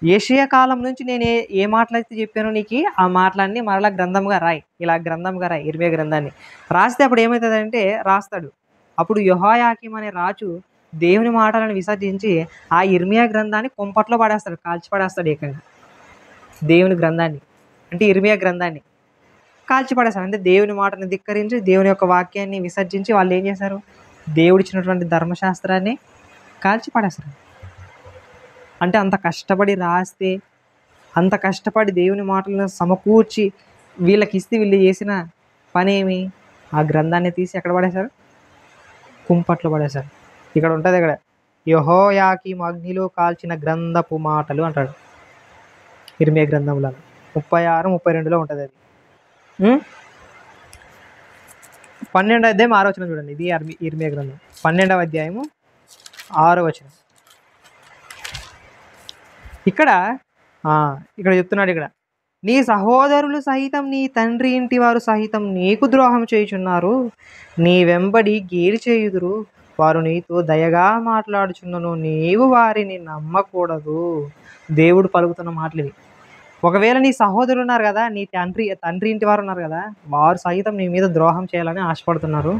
ఏషియా కాలం నుంచి నేను ఏ ఏ మాటలైతే చెప్పానో నీకు ఆ మాటలన్నీ మరలా గ్రంథంగా రాయి, ఇలా గ్రంథంగా రాయి, ఇర్మియా గ్రంథాన్ని రాస్తే అప్పుడు ఏమవుతుందంటే రాస్తాడు. అప్పుడు యెహోయాకీం అనే రాజు దేవుని మాటలను విసర్జించి ఆ ఇర్మియా గ్రంథాన్ని కుంపట్లో పడేస్తాడు, కాల్చి పడేస్తాడు ఏకంగా. దేవుని గ్రంథాన్ని అంటే ఇర్మియా గ్రంథాన్ని కాల్చి పడేస్తారు. అంటే దేవుని మాటను ధిక్కరించి దేవుని యొక్క వాక్యాన్ని విసర్జించి వాళ్ళు ఏం చేశారు, దేవుడిచ్చినటువంటి ధర్మశాస్త్రాన్ని కాల్చి పడేస్తారు. అంటే అంత కష్టపడి రాస్తే, అంత కష్టపడి దేవుని మాటలను సమకూర్చి వీళ్ళకి ఇస్తే వీళ్ళు చేసిన పనేమి, ఆ గ్రంథాన్ని తీసి ఎక్కడ పడేశారు, కుంపట్లో పడేశారు. ఇక్కడ ఉంటుంది, ఇక్కడ యెహోయాకీము అగ్నిలో కాల్చిన గ్రంథపు మాటలు అంటాడు ఇర్మియా గ్రంథంలో 36, 32లో ఉంటుంది అది. 12వ అధ్యాయం 6వ వచనం చూడండి. ఇది ఇర్మియా గ్రంథం 12వ అధ్యాయము 6వ వచనం. ఇక్కడ చెప్తున్నాడు, ఇక్కడ నీ సహోదరులు సహితం నీ తండ్రి ఇంటి వారు సహితం నీకు ద్రోహం చేయుచున్నారు, నీ వెంబడి గేలి చేయుదురు, వారు నీతో దయగా మాట్లాడుచున్నను, నీవు వారిని నమ్మకూడదు. దేవుడు పలుకుతున్న మాటలు ఇవి. ఒకవేళ నీ సహోదరులు ఉన్నారు కదా, నీ తండ్రి ఇంటి వారు ఉన్నారు కదా, వారు సహితం నీ మీద ద్రోహం చేయాలని ఆశపడుతున్నారు.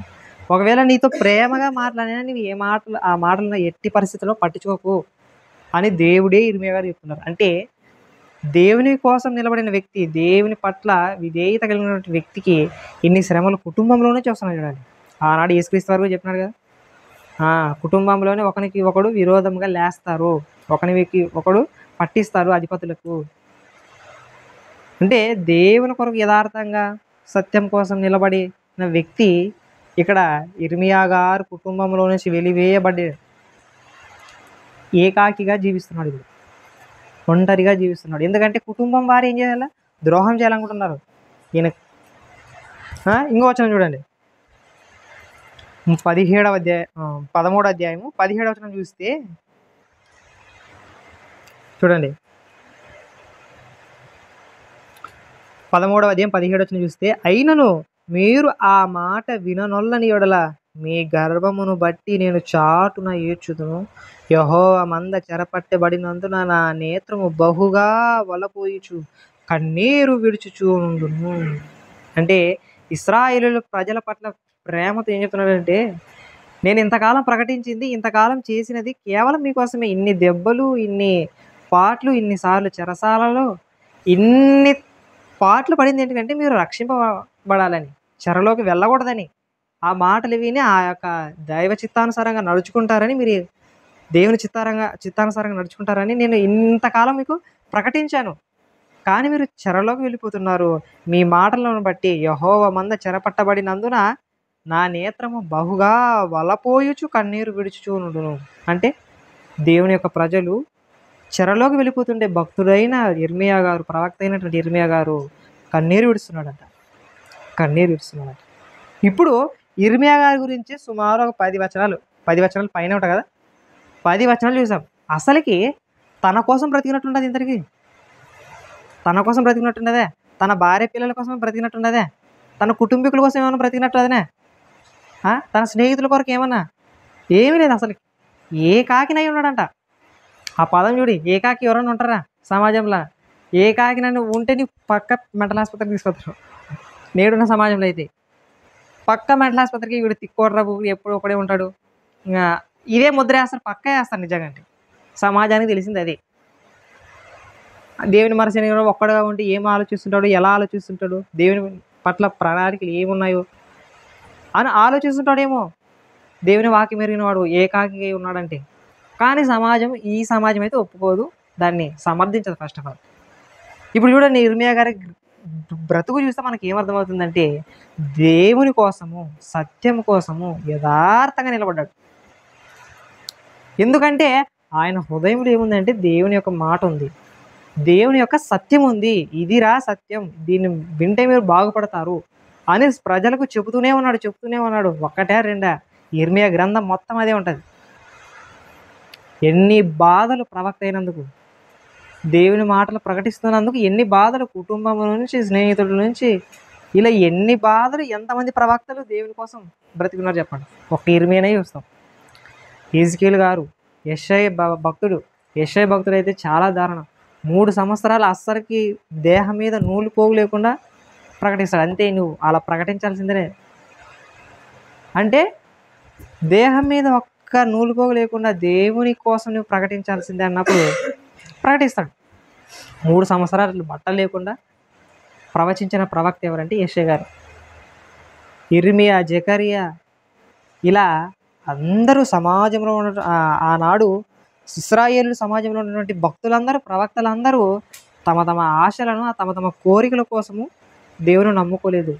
ఒకవేళ నీతో ప్రేమగా మాట్లాడినా నీవు ఆ మాటలను ఎట్టి పరిస్థితుల్లో పట్టించుకోకు అని దేవుడే ఇర్మియా గారు చెప్తున్నారు. అంటే దేవుని కోసం నిలబడిన వ్యక్తి, దేవుని పట్ల విధేయత కలిగినటువంటి వ్యక్తికి ఇన్ని శ్రమలు కుటుంబంలోనే చూస్తున్నాడు. చూడండి, ఆనాడు యేసుక్రీస్తు వారు చెప్పినాడు కదా, కుటుంబంలోనే ఒకరికి ఒకడు విరోధంగా లేస్తారు, ఒకరికి ఒకడు పట్టిస్తారు అధిపతులకు. అంటే దేవుని కొరకు యథార్థంగా సత్యం కోసం నిలబడిన వ్యక్తి ఇక్కడ ఇర్మియా గారు కుటుంబంలో నుంచి వెలివేయబడ్డాడు. ఏకాకిగా జీవిస్తున్నాడు, ఇప్పుడు ఒంటరిగా జీవిస్తున్నాడు. ఎందుకంటే కుటుంబం వారు ఏం చేయాలి, ద్రోహం చేయాలనుకుంటున్నారు ఈయన. ఇంకో వచనం చూడండి, 13వ అధ్యాయము 17వ వచనం చూస్తే చూడండి, 13వ అధ్యాయం 17వ వచనం చూస్తే, అయినను మీరు ఆ మాట విననొల్లని యెడల మీ గర్భమును బట్టి నేను చాటున ఏడ్చుదును, యెహోవా మంద చెరపట్టబడినందున నా నేత్రము బహుగా వలపోయిచు కన్నీరు విడుచుచుండును. అంటే ఇశ్రాయేలు ప్రజల పట్ల ప్రేమతో ఏం చెప్తున్నాడంటే, నేను ఇంతకాలం ప్రకటించింది, ఇంతకాలం చేసినది కేవలం మీకోసమే. ఇన్ని దెబ్బలు, ఇన్ని పాటలు, ఇన్నిసార్లు చెరసాలలో ఇన్ని పాటలు పడింది ఏంటంటే మీరు రక్షింపబడాలని, చెరలోకి వెళ్ళకూడదని. ఆ మాటలు విని ఆ యొక్క దైవ చిత్తానుసారంగా నడుచుకుంటారని, మీరు దేవుని చిత్తానుసారంగా నడుచుకుంటారని నేను ఇంతకాలం మీకు ప్రకటించాను. కానీ మీరు చెరలోకి వెళ్ళిపోతున్నారు. మీ మాటలను బట్టి యెహోవా మంద చెరపట్టబడినందున నా నేత్రము బహుగా వలపోయుచు కన్నీరు విడుచుచుండును. అంటే దేవుని యొక్క ప్రజలు చెరలోకి వెళ్ళిపోతుంటే భక్తుడైన ఇర్మియా గారు, ప్రవక్త అయినటువంటి ఇర్మియా గారు కన్నీరు విడుస్తున్నాడంట. ఇప్పుడు ఇర్మియా గారి గురించి సుమారు ఒక 10 వచనాలు పైన ఉంటాయి కదా, 10 వచనాలు చూసాం. అసలుకి తన కోసం బ్రతికినట్టుండదు, ఇంతటికి తన కోసం బ్రతికినట్టుండదే, తన భార్య పిల్లల కోసం బ్రతికినట్టుండదే, తన కుటుంబీకుల కోసం ఏమైనా బ్రతికినట్టుందనే, తన స్నేహితుల కొరకు ఏమన్నా ఏమీ లేదు. అసలు ఏకాకినై ఉన్నాడంట. ఆ పదం చూడి, ఏకాకి ఎవరైనా ఉంటారా సమాజంలో? ఏకాకి నన్ను ఉంటే నీ పక్క మెంటల్ ఆసుపత్రికి తీసుకొస్తారు. నేడున్న సమాజంలో అయితే పక్క మెంటల్ ఆసుపత్రికి వీడు తిక్కోర్రబు ఎప్పుడు ఒకడే ఉంటాడు. ఇంకా ఇదే ముద్ర వేస్తారు, పక్క వేస్తారు. నిజంగా అంటే సమాజానికి తెలిసింది అదే. దేవుని మరసని ఒక్కడుగా ఉంటే ఏం ఆలోచిస్తుంటాడు, ఎలా ఆలోచిస్తుంటాడు, దేవుని పట్ల ప్రణాళికలు ఏమున్నాయో అని ఆలోచిస్తుంటాడేమో. దేవుని వాక్యం ఎరిగిన వాడు ఏకాకి ఉన్నాడంటే. కానీ ఈ సమాజం అయితే ఒప్పుకోదు, దాన్ని సమర్థించదు ఫస్ట్ ఆఫ్ ఆల్. ఇప్పుడు చూడండి, ఇర్మియా గారి బ్రతుకు చూస్తే మనకి ఏమర్థమవుతుందంటే, దేవుని కోసము, సత్యం కోసము యథార్థంగా నిలబడ్డాడు. ఎందుకంటే ఆయన హృదయంలో ఏముందంటే దేవుని యొక్క మాట ఉంది, దేవుని యొక్క సత్యం ఉంది. ఇదిరా సత్యం, దీన్ని వింటే మీరు బాగుపడతారు అని ప్రజలకు చెబుతూనే ఉన్నాడు. ఒక్కటే రెండా, ఇర్మియా గ్రంథం మొత్తం అదే ఉంటుంది. ఎన్ని బాధలు ప్రవక్త అయినందుకు, దేవుని మాటలు ప్రకటిస్తున్నందుకు ఎన్ని బాధలు, కుటుంబం నుంచి, స్నేహితుల నుంచి, ఇలా ఎన్ని బాధలు. ఎంతమంది ప్రవక్తలు దేవుని కోసం బ్రతికున్నారు చెప్పండి? ఒక ఇర్మియానే చూస్తాం. హిజ్కీయేలు గారు, యెషయా భక్తుడు అయితే చాలా దారుణం. 3 సంవత్సరాలు అస్సలకి దేహం మీద నూలు పోగు లేకుండా ప్రకటిస్తాడు. అంతే, నువ్వు అలా ప్రకటించాల్సిందే. అంటే దేహం మీద ఒక్క నూలు పోగు లేకుండా దేవుని కోసం నువ్వు ప్రకటించాల్సిందే అన్నప్పుడు ప్రకటిస్తాడు. 3 సంవత్సరాలు బట్టలు లేకుండా ప్రవచించిన ప్రవక్త ఎవరంటే యెషయా గారు. ఇర్మియా, జకరియా, ఇలా అందరూ సమాజంలో ఉన్న ఆనాడు ఇశ్రాయేలు సమాజంలో ఉన్నటువంటి భక్తులందరూ, ప్రవక్తలందరూ తమ తమ ఆశలను, తమ తమ కోరికల కోసము దేవుని నమ్ముకోలేదు,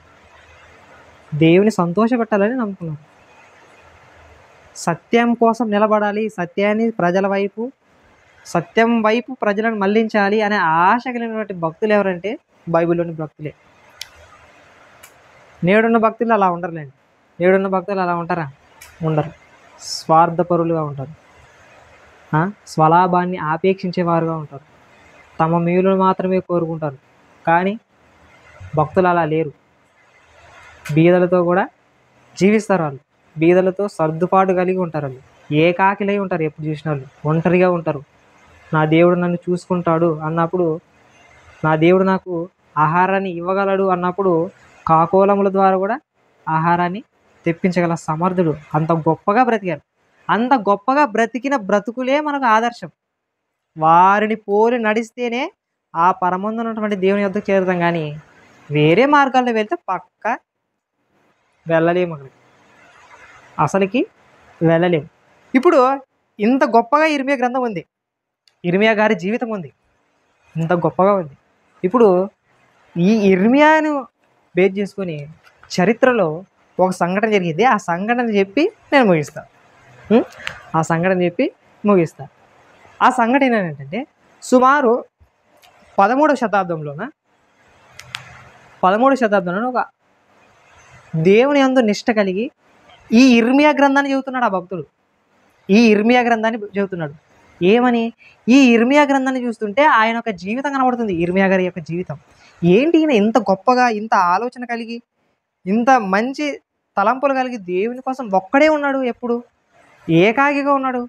దేవుని సంతోషపెట్టాలని నమ్ముకున్నారు. సత్యం కోసం నిలబడాలి, సత్యం వైపు ప్రజలను మళ్లించాలి అనే ఆశ కలిగినటువంటి భక్తులు ఎవరంటే బైబిల్లోని భక్తులే. నేడున్న భక్తులు అలా ఉండరులేండి. నేడున్న భక్తులు అలా ఉంటారా? ఉండరు. స్వార్థపరులుగా ఉంటారు, స్వలాభాన్ని ఆపేక్షించేవారుగా ఉంటారు, తమ మేలును మాత్రమే కోరుకుంటారు. కానీ భక్తులు అలా లేరు. బీదలతో కూడా జీవిస్తారు. వాళ్ళు బీదలతో సర్దుపాటు కలిగి ఉంటారు. వాళ్ళు ఏకాకిలై ఉంటారు. ఎప్పుడు చూసిన వాళ్ళు ఒంటరిగా ఉంటారు. నా దేవుడు నన్ను చూసుకుంటాడు అన్నప్పుడు, నా దేవుడు నాకు ఆహారాన్ని ఇవ్వగలడు అన్నప్పుడు కాకోలముల ద్వారా కూడా ఆహారాన్ని తెప్పించగల సమర్థుడు. అంత గొప్పగా బ్రతికారు. అంత గొప్పగా బ్రతికిన బ్రతుకులే మనకు ఆదర్శం. వారిని పోలి నడిస్తేనే ఆ పరమందున్నటువంటి దేవుని యొద్దకు చేరుతాం. కానీ వేరే మార్గాల్లో వెళ్తే పక్క వెళ్ళలేము, అసలుకి వెళ్ళలేము. ఇప్పుడు ఇంత గొప్పగా ఇర్మియా గ్రంథం ఉంది, ఇర్మియా గారి జీవితం ఉంది, ఇంత గొప్పగా ఉంది. ఇప్పుడు ఈ ఇర్మియాను బేస్ చేసుకొని చరిత్రలో ఒక సంఘటన జరిగింది. ఆ సంఘటన చెప్పి నేను ముగిస్తాను. ఆ సంఘటన చెప్పి ముగిస్తాను. ఆ సంఘటన ఏంటంటే, సుమారు 13వ శతాబ్దంలో ఒక దేవుని యందు నిష్ట కలిగి ఈ ఇర్మియా గ్రంథాన్ని చెబుతున్నాడు. ఆ భక్తుడు ఈ ఇర్మియా గ్రంథాన్ని చెబుతున్నాడు. ఏమని? ఈ ఇర్మియా గ్రంథాన్ని చూస్తుంటే ఆయన యొక్క జీవితం కనబడుతుంది. ఇర్మియా గారి యొక్క జీవితం ఏంటి? ఈయన ఇంత గొప్పగా, ఇంత ఆలోచన కలిగి, ఇంత మంచి తలంపులు కలిగి దేవుని కోసం ఒక్కడే ఉన్నాడు, ఎప్పుడు ఏకాకిగా ఉన్నాడు.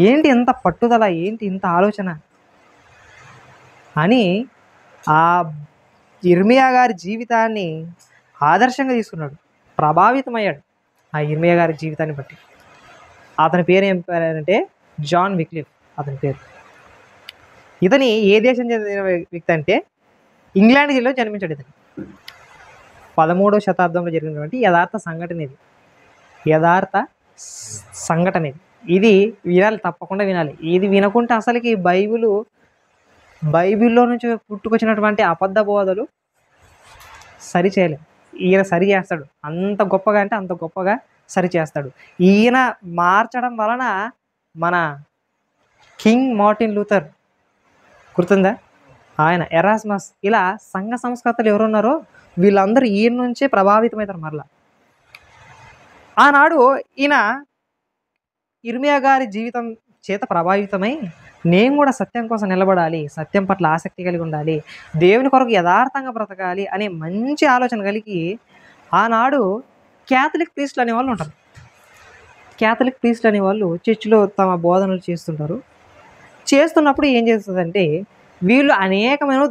ఏంటి ఇంత పట్టుదల, ఏంటి ఇంత ఆలోచన అని ఆ ఇర్మియా గారి జీవితాన్ని ఆదర్శంగా తీసుకున్నాడు. ప్రభావితమయ్యాడు ఆ ఇర్మియా గారి జీవితాన్ని బట్టి. అతని పేరు ఏం పేరంటే జాన్ విక్లిఫ్ అతని పేరు. ఇతని ఏ దేశం చెందిన వ్యక్తి అంటే ఇంగ్లాండ్లో జన్మించాడు. ఇతను 13వ శతాబ్దంలో జరిగినటువంటి యథార్థ సంఘటన ఇది వినాలి, తప్పకుండా వినాలి. ఇది వినకుంటే అసలుకి బైబిల్లో నుంచి పుట్టుకొచ్చినటువంటి అబద్ధ బోధలు సరి చేయలేదు. ఈయన సరి చేస్తాడు. అంత గొప్పగా అంటే అంత గొప్పగా సరి చేస్తాడు. ఈయన మార్చడం వలన మన కింగ్ మార్టిన్ లూథర్ గుర్తుందా, ఆయన ఎరాస్మస్, ఇలా సంఘ సంస్కర్తలు ఎవరున్నారో వీళ్ళందరూ ఈయన నుంచే ప్రభావితమవుతారు. మరలా ఆనాడు ఈయన ఇర్మియా గారి జీవితం చేత ప్రభావితమై నేను కూడా సత్యం కోసం నిలబడాలి, సత్యం పట్ల ఆసక్తి కలిగి ఉండాలి, దేవుని కొరకు యథార్థంగా బ్రతకాలి అనే మంచి ఆలోచన కలిగి ఆనాడు క్యాథలిక్ ప్రీస్టులు అనేవాళ్ళు ఉంటారు. క్యాథలిక్ ప్రీస్టులు అనేవాళ్ళు చర్చిలో తమ బోధనలు చేస్తున్నప్పుడు ఏం చేస్తుందంటే వీళ్ళు అనేకమైన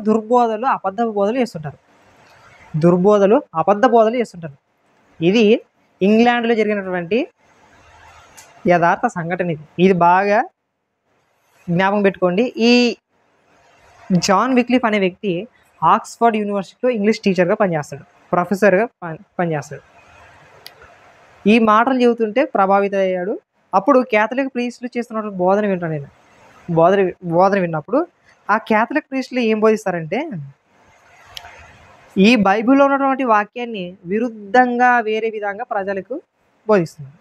అబద్ధ బోధలు చేస్తుంటారు. ఇది ఇంగ్లాండ్లో జరిగినటువంటి యథార్థ సంఘటన. ఇది బాగా జ్ఞాపకం పెట్టుకోండి. ఈ జాన్ విక్లిఫ్ అనే వ్యక్తి ఆక్స్ఫర్డ్ యూనివర్సిటీలో ఇంగ్లీష్ టీచర్గా పనిచేస్తాడు, ప్రొఫెసర్గా పనిచేస్తాడు. ఈ మాటలు చెబుతుంటే ప్రభావిత అయ్యాడు. అప్పుడు క్యాథలిక్ ప్రీస్టులు చేస్తున్నటువంటి బోధన వింటాను నేను. బోధన విన్నప్పుడు ఆ క్యాథలిక్ ప్రీస్టులు ఏం బోధిస్తారంటే ఈ బైబిల్లో ఉన్నటువంటి వాక్యాన్ని విరుద్ధంగా వేరే విధంగా ప్రజలకు బోధిస్తున్నారు,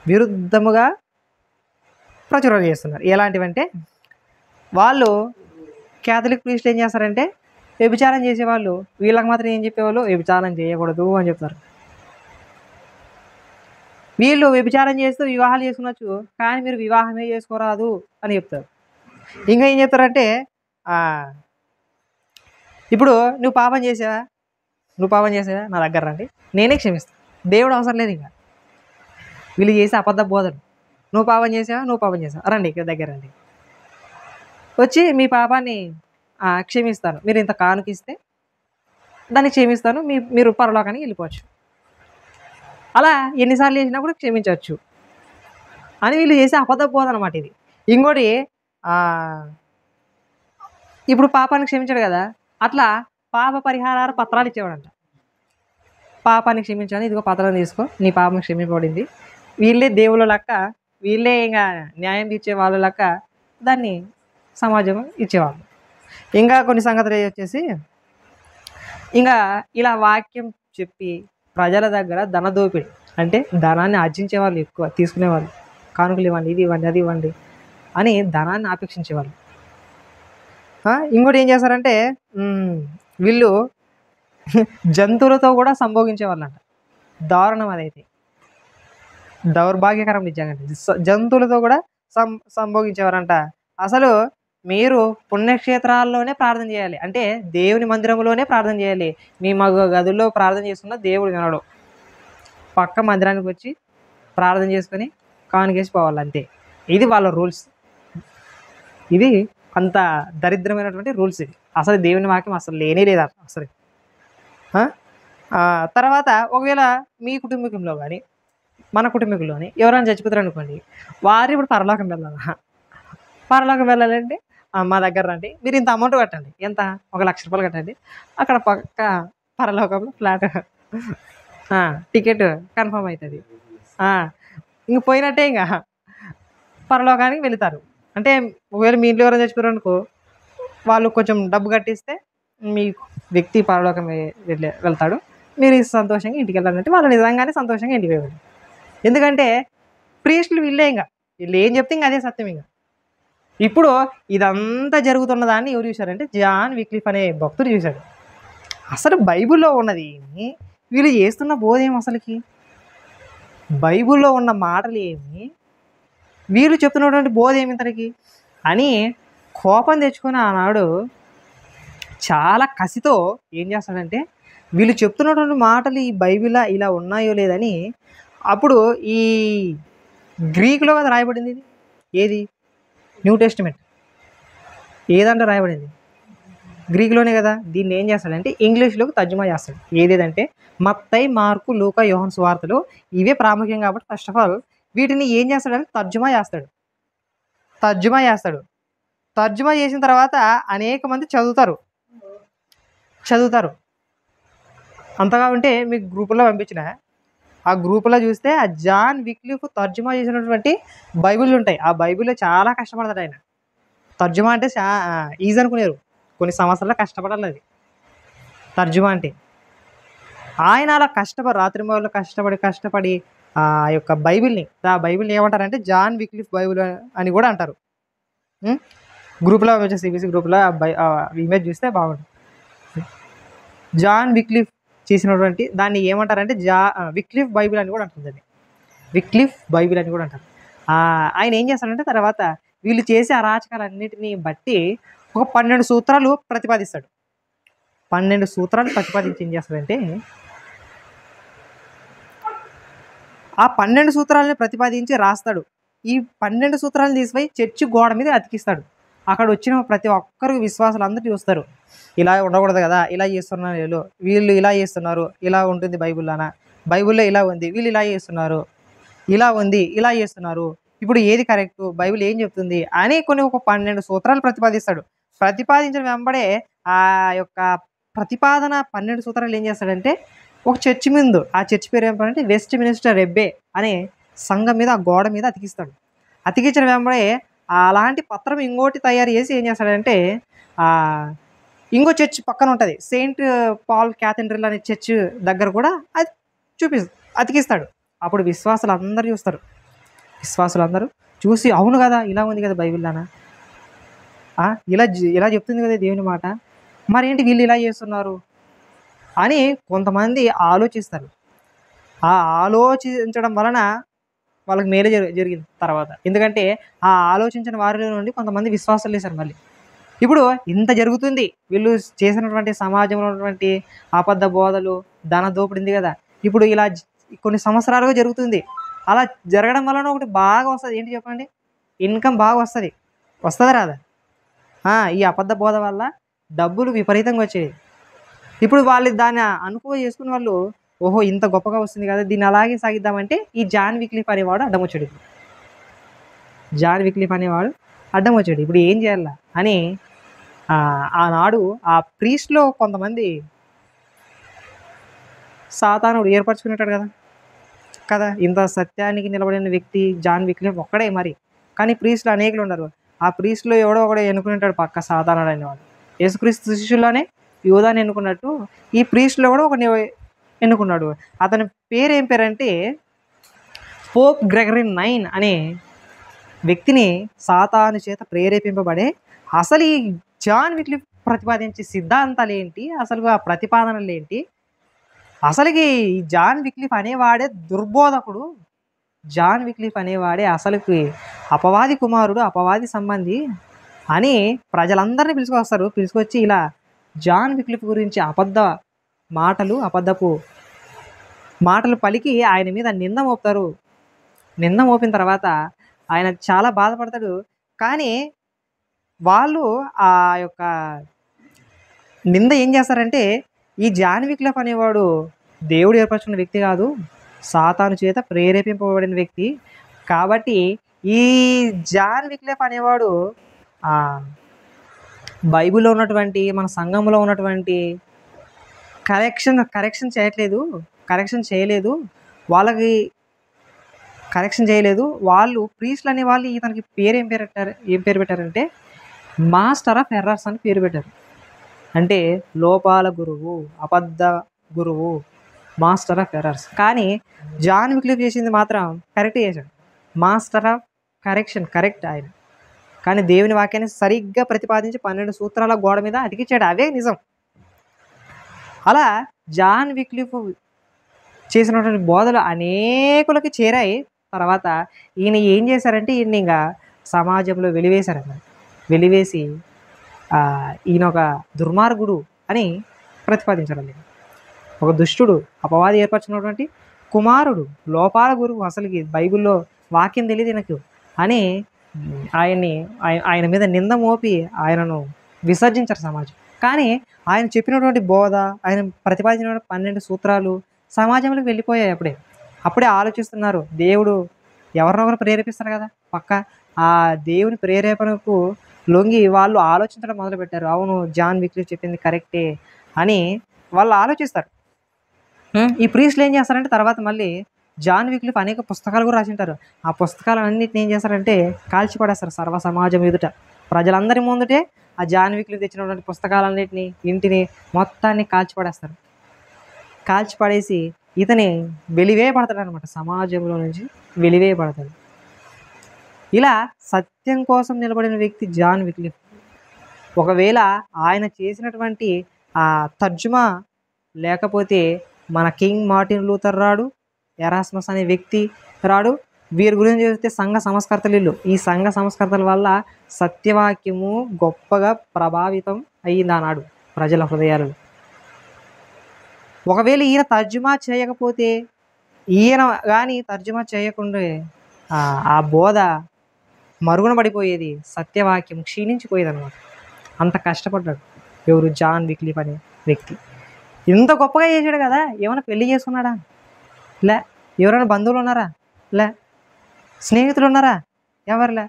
విరుద్ధముగా ప్రచురణ చేస్తున్నారు. ఎలాంటివంటే వాళ్ళు క్యాథలిక్ ప్రీస్టులు ఏం చేస్తారంటే వ్యభిచారం చేసేవాళ్ళు వీళ్ళకి మాత్రం ఏం చెప్పేవాళ్ళు, వ్యభిచారం చేయకూడదు అని చెప్తారు. వీళ్ళు వ్యభిచారం చేస్తూ వివాహాలు చేసుకునొచ్చు, కానీ మీరు వివాహమే చేసుకోరాదు అని చెప్తారు. ఇంకా ఏం చెప్తారంటే ఇప్పుడు నువ్వు పాపం చేసావా నా దగ్గర రండి, నేనే క్షమిస్తాను, దేవుడు అవసరం లేదు. ఇంకా వీళ్ళు చేసే అబద్ధ బోధలు, నువ్వు పాపం చేసావా రండి ఇక్కడ దగ్గర రండి. వచ్చి మీ పాపాన్ని క్షమిస్తాను, మీరు ఇంత కానుకిస్తే దాన్ని క్షమిస్తాను, మీరు పరలోకానికి వెళ్ళిపోవచ్చు. అలా ఎన్నిసార్లు చేసినా కూడా క్షమించవచ్చు అని వీళ్ళు చేసే అబద్ధ బోధ అనమాట ఇది. ఇంకోటి ఇప్పుడు పాపాన్ని క్షమించాడు కదా, అట్లా పాప పరిహార పత్రాలు ఇచ్చేవాడంట. పాపాన్ని క్షమించాను, ఇదిగో పత్రం తీసుకో, నీ పాపం క్షమింపబడింది. వీళ్ళే దేవుళ్ళ లెక్క, వీళ్ళే ఇంకా న్యాయం తీర్చే వాళ్ళ లెక్క దాన్ని సమాజం ఇచ్చేవాళ్ళు. ఇంకా కొన్ని సంగతులు వచ్చేసి ఇంకా ఇలా వాక్యం చెప్పి ప్రజల దగ్గర ధన దోపిడి, అంటే ధనాన్ని ఆర్జించే వాళ్ళు ఎక్కువ తీసుకునేవాళ్ళు. కానుకలు ఇవ్వండి, ఇది ఇవ్వండి, అది ఇవ్వండి అని ధనాన్ని ఆపేక్షించేవాళ్ళు. ఇంకోటి ఏం చేస్తారంటే వీళ్ళు జంతువులతో కూడా సంభోగించేవాళ్ళంట. దారుణం అదైతే, దౌర్భాగ్యకరం నిజంగా. జంతువులతో కూడా సంభోగించేవారంట. అసలు మీరు పుణ్యక్షేత్రాల్లోనే ప్రార్థన చేయాలి, అంటే దేవుని మందిరంలోనే ప్రార్థన చేయాలి. మీ గదుల్లో ప్రార్థన చేసుకున్న దేవుడు వినడు. పక్క మందిరానికి వచ్చి ప్రార్థన చేసుకొని కానుకేసి పోవాలి, అంతే. ఇది వాళ్ళ రూల్స్. ఇది అంత దరిద్రమైనటువంటి రూల్స్. ఇది అసలు దేవుని వాక్యం అసలు లేనే లేదు అసలు. తర్వాత ఒకవేళ మీ కుటుంబీకుల్లో కానీ మన కుటుంబీకుల్లోని ఎవరైనా చచ్చిపోతారు అనుకోండి, వారు ఇప్పుడు పరలోకం వెళ్ళాలా? పరలోకం వెళ్ళాలంటే మా దగ్గర రండి, మీరు ఇంత అమౌంట్ కట్టండి, ఎంత, 1,00,000 రూపాయలు కట్టండి, అక్కడ పక్క పరలోకంలో ఫ్లాట్ టికెట్ కన్ఫర్మ్ అవుతుంది. ఇంక పోయినట్టే, ఇంకా పరలోకానికి వెళుతారు. అంటే ఒకవేళ మీ ఇంట్లో ఎవరైనా చచ్చిపోయారు అనుకో, వాళ్ళు కొంచెం డబ్బు కట్టిస్తే మీ వ్యక్తి పరలోకం వెళ్తాడు, మీరు సంతోషంగా ఇంటికి వెళ్ళాలంటే వాళ్ళు నిజంగానే సంతోషంగా ఇంటికి వెళ్ళాలి. ఎందుకంటే ప్రీస్టులు వీళ్ళే, ఇంకా వీళ్ళు ఏం చెప్తే ఇంకా అదే సత్యం. ఇంకా ఇప్పుడు ఇదంతా జరుగుతున్న దాన్ని ఎవరు చూశారంటే జాన్ విక్లిఫ్ అనే భక్తుడు చూశాడు. అసలు బైబిల్లో ఉన్నది ఏమి, వీళ్ళు చేస్తున్న బోధ ఏమి, అసలుకి బైబిల్లో ఉన్న మాటలు ఏమి, వీళ్ళు చెప్తున్నటువంటి బోధ ఏమి ఇంతటికి అని కోపం తెచ్చుకొని ఆనాడు చాలా కసితో ఏం చేస్తాడంటే, వీళ్ళు చెప్తున్నటువంటి మాటలు ఈ బైబిల్లో ఇలా ఉన్నాయో లేదని, అప్పుడు ఈ గ్రీకులో కదా రాయబడింది, ఇది ఏది, న్యూ టెస్టిమెంట్ ఏదంటే రాయబడింది గ్రీకులోనే కదా. దీన్ని ఏం చేస్తాడంటే ఇంగ్లీష్లోకి తర్జుమా చేస్తాడు. ఏదేదంటే మత్తయి, మార్కు, లూకా, యోహాను సువార్తలు ఇవే ప్రాముఖ్యం కాబట్టి ఫస్ట్ ఆఫ్ ఆల్ వీటిని ఏం చేస్తాడంటే తర్జుమా చేస్తాడు. తర్జుమా చేసిన తర్వాత అనేక మంది చదువుతారు. అంతగా ఉంటే మీకు గ్రూపుల్లో పంపించిన, ఆ గ్రూపులో చూస్తే ఆ జాన్ విక్లిఫ్ తర్జుమా చేసినటువంటి బైబిల్ ఉంటాయి. ఆ బైబిల్లో చాలా కష్టపడతాడు ఆయన. తర్జుమా అంటే ఈజీ అనుకునేరు, కొన్ని సంవత్సరాలు కష్టపడాలి అది తర్జుమా అంటే. ఆయన అలా రాత్రింబవళ్ళు కష్టపడి ఆ యొక్క బైబిల్ని ఏమంటారంటే జాన్ విక్లిఫ్ బైబిల్ అని కూడా అంటారు. గ్రూప్లో వచ్చే సిబిసి గ్రూప్లో ఇమేజ్ చూస్తే బాగుంటుంది. జాన్ విక్లిఫ్ చేసినటువంటి దాన్ని ఏమంటారంటే విక్లిఫ్ బైబిల్ అని కూడా అంటుంది. విక్లిఫ్ బైబిల్ అని కూడా అంటారు. ఆయన ఏం చేస్తాడంటే తర్వాత వీళ్ళు చేసే అరాచకాలన్నిటిని బట్టి ఒక 12 సూత్రాలు ప్రతిపాదిస్తాడు. 12 సూత్రాలు ప్రతిపాదించి ఏం చేస్తాడంటే, ఆ 12 సూత్రాలని ప్రతిపాదించి రాస్తాడు. ఈ 12 సూత్రాలను తీసిపోయి చర్చి గోడ మీద అతికిస్తాడు. అక్కడ వచ్చిన ప్రతి ఒక్కరు విశ్వాసాలు అందరూ చూస్తారు, ఇలా ఉండకూడదు కదా, ఇలా చేస్తున్నారు వీళ్ళు, ఇలా చేస్తున్నారు, ఇలా ఉంటుంది బైబిల్లో ఇలా ఉంది, వీళ్ళు ఇలా చేస్తున్నారు, ఇలా ఉంది, ఇలా చేస్తున్నారు, ఇప్పుడు ఏది కరెక్ట్, బైబిల్ ఏం చెప్తుంది అని ఒక 12 సూత్రాలు ప్రతిపాదిస్తాడు. ప్రతిపాదించిన వెంబడే ఆ యొక్క ప్రతిపాదన 12 సూత్రాలు ఏం చేస్తాడంటే ఒక చర్చి ముందు, ఆ చర్చి పేరు ఏమంటే వెస్ట్ మినిస్టర్ రెబ్బే అనే సంఘం మీద, ఆ గోడ మీద అతికిస్తాడు. అతికించిన వెంబడే అలాంటి పత్రం ఇంకోటి తయారు చేసి ఏం చేస్తాడంటే ఇంకో చర్చ్ పక్కన ఉంటుంది, సెయింట్ పాల్ క్యాథెడ్రల్ అనే చర్చ్ దగ్గర కూడా అది అతికిస్తాడు. అప్పుడు విశ్వాసులు అందరూ చూసి అవును కదా, ఇలా ఉంది కదా బైబిల్లోనా, ఇలా చెప్తుంది కదా దేవుని మాట, మరేంటి వీళ్ళు ఇలా చేస్తున్నారు అని కొంతమంది ఆలోచిస్తారు. ఆ ఆలోచించడం వలన వాళ్ళకి మేలు జరిగింది తర్వాత. ఎందుకంటే ఆ ఆలోచించిన వారిలో నుండి కొంతమంది విశ్వాసాలు లేసారు. మళ్ళీ ఇప్పుడు ఇంత జరుగుతుంది, వీళ్ళు చేసినటువంటి సమాజంలో ఉన్నటువంటి అబద్ధ బోధలు, ధన దోపిడింది కదా, ఇప్పుడు ఇలా కొన్ని సంవత్సరాలుగా జరుగుతుంది. అలా జరగడం వలన ఒకటి బాగా వస్తుంది, ఏంటి చెప్పండి, ఇన్కమ్ బాగా వస్తుంది రాదా? ఈ అబద్ధ బోధ వల్ల డబ్బులు విపరీతంగా వచ్చాయి. ఇప్పుడు వాళ్ళు దాన్ని అనుకూవ చేసుకుని వాళ్ళు, ఓహో ఇంత గొప్పగా వస్తుంది కదా, దీన్ని అలాగే సాగిద్దామంటే ఈ జాన్ విక్లిఫ్ అనేవాడు అడ్డం వచ్చాడు. జాన్ విక్లిఫ్ అనేవాడు అడ్డం వచ్చాడు. ఇప్పుడు ఏం చేయాల అని ఆనాడు ఆ ప్రీస్ట్లో కొంతమంది సాతానుడు ఏర్పరచుకునేటాడు కదా కదా ఇంత సత్యానికి నిలబడిన వ్యక్తి జాన్ విక్లిఫ్ ఒక్కడే మరి. కానీ ప్రీస్టులు అనేకులు ఉన్నారు. ఆ ప్రీస్టులో ఎవడో ఒకడే ఎన్నుకునేటాడు పక్క సాతానుడు అనేవాడు. యేసుక్రీస్తు శిష్యుల్లోనే యూదాని ఎన్నుకున్నట్టు ఈ ప్రీస్టులో కూడా ఒకని ఎన్నుకున్నాడు. అతని పేరు ఏం పేరంటే పోప్ గ్రెగరీ 9 అనే వ్యక్తిని సాతాను చేత ప్రేరేపింపబడే అసలు ఈ జాన్ విక్లిఫ్ ప్రతిపాదించే సిద్ధాంతాలు ఏంటి, అసలు ఆ ప్రతిపాదనలు ఏంటి, అసలుకి ఈ జాన్ విక్లిఫ్ అనేవాడే దుర్బోధకుడు, జాన్ విక్లిఫ్ అనేవాడే అసలుకి అపవాది కుమారుడు, అపవాది సంబంధి అని ప్రజలందరినీ పిలుచుకొస్తారు. పిలుచుకొచ్చి ఇలా జాన్ విక్లిఫ్ గురించి అబద్ధపు మాటలు పలికి ఆయన మీద నింద మోపుతారు. నింద మోపిన తర్వాత ఆయన చాలా బాధపడతాడు. కానీ వాళ్ళు ఆ యొక్క నింద ఏం చేస్తారంటే, ఈ జాన్ విక్లిఫ్ అనేవాడు దేవుడు ఏర్పరచుకున్న వ్యక్తి కాదు, సాతాను చేత ప్రేరేపింపబడిన వ్యక్తి. కాబట్టి ఈ జాన్ విక్లిఫ్ అనేవాడు బైబిల్లో ఉన్నటువంటి మన సంఘంలో ఉన్నటువంటి కరెక్షన్ చేయలేదు. వాళ్ళకి కరెక్షన్ చేయలేదు. వాళ్ళు ప్రీస్టులు అనే వాళ్ళు ఇతనికి ఏం పేరు పెట్టారంటే మాస్టర్ ఆఫ్ ఎర్రర్స్ అని పేరు పెట్టారు. అంటే లోపాల గురువు, అబద్ధ గురువు, మాస్టర్ ఆఫ్ ఎర్రర్స్. కానీ జాన్ విక్లిఫ్ చేసింది మాత్రం కరెక్ట్ చేశాడు. మాస్టర్ ఆఫ్ కరెక్షన్, కరెక్ట్ ఆయన. కానీ దేవుని వాక్యాన్ని సరిగ్గా ప్రతిపాదించి 12 సూత్రాల గోడ మీద అతికించాడు. అవే నిజం. అలా జాన్ విక్లిఫ్ చేసినటువంటి బోధలు అనేకులకి చేరాయి. తర్వాత ఈయన ఏం చేశారంటే ఈయన ఇంకా సమాజంలో వెలివేశారన్నమాట. వెలివేసి ఈయన ఒక దుర్మార్గుడు అని ప్రతిపాదించారండి. ఒక దుష్టుడు, అపవాది ఏర్పరచుకున్నటువంటి కుమారుడు, లోపాల గురువు, అసలుకి బైబిల్లో వాక్యం తెలియదు నాకు అని ఆయన మీద నింద మోపి ఆయనను విసర్జించారు సమాజం. కానీ ఆయన చెప్పినటువంటి బోధ, ఆయన ప్రతిపాదించిన 12 సూత్రాలు సమాజంలోకి వెళ్ళిపోయాయి. అప్పుడే ఆలోచిస్తున్నారు. దేవుడు ఎవరినొకరు ప్రేరేపిస్తారు కదా పక్క, ఆ దేవుని ప్రేరేపణకు లొంగి వాళ్ళు ఆలోచించడం మొదలుపెట్టారు. అవును, జాన్ విక్లిఫ్ చెప్పింది కరెక్టే అని వాళ్ళు ఆలోచిస్తారు. ఈ ప్రీస్టులు ఏం చేస్తారంటే తర్వాత మళ్ళీ జాన్ విక్లిఫ్ అనేక పుస్తకాలు కూడా రాసింటారు. ఆ పుస్తకాలన్నింటినీ ఏం చేస్తారంటే కాల్చి పడేస్తారు సర్వ సమాజం ఎదుట. ప్రజలందరి ముందుటే ఆ జాన్ విక్లిఫ్ తెచ్చినటువంటి పుస్తకాలన్నింటినీ, ఇంటిని మొత్తాన్ని కాల్చి పడేస్తారు. కాల్చి పడేసి ఇతని వెలివేయబడతాడు అనమాట. సమాజంలో నుంచి వెలివేయబడతాడు. ఇలా సత్యం కోసం నిలబడిన వ్యక్తి జాన్ విక్లిఫ్. ఒకవేళ ఆయన చేసినటువంటి ఆ తర్జుమా లేకపోతే మన కింగ్ మార్టిన్ లూథర్ రాడు, ఎరాస్మస్ అనే వ్యక్తి రాడు. వీరి గురించి చూస్తే సంఘ సంస్కర్తలు. ఈ సంఘ సంస్కర్తల వల్ల సత్యవాక్యము గొప్పగా ప్రభావితం అయ్యింది ఆనాడు ప్రజల హృదయాలలో. ఒకవేళ ఈయన తర్జుమా చేయకపోతే, ఈయన కానీ తర్జుమా చేయకుండా ఆ బోధ మరుగున పడిపోయేది, సత్యవాక్యం క్షీణించిపోయేది అనమాట. అంత కష్టపడ్డాడు ఎవరు, జాన్ విక్లిఫ్ అనే వ్యక్తి. ఇంత గొప్పగా చేశాడు కదా, ఏమైనా పెళ్లి చేసుకున్నాడా? లే. ఎవరైనా బంధువులు ఉన్నారా? లే. స్నేహితులు ఉన్నారా? ఎవరులే.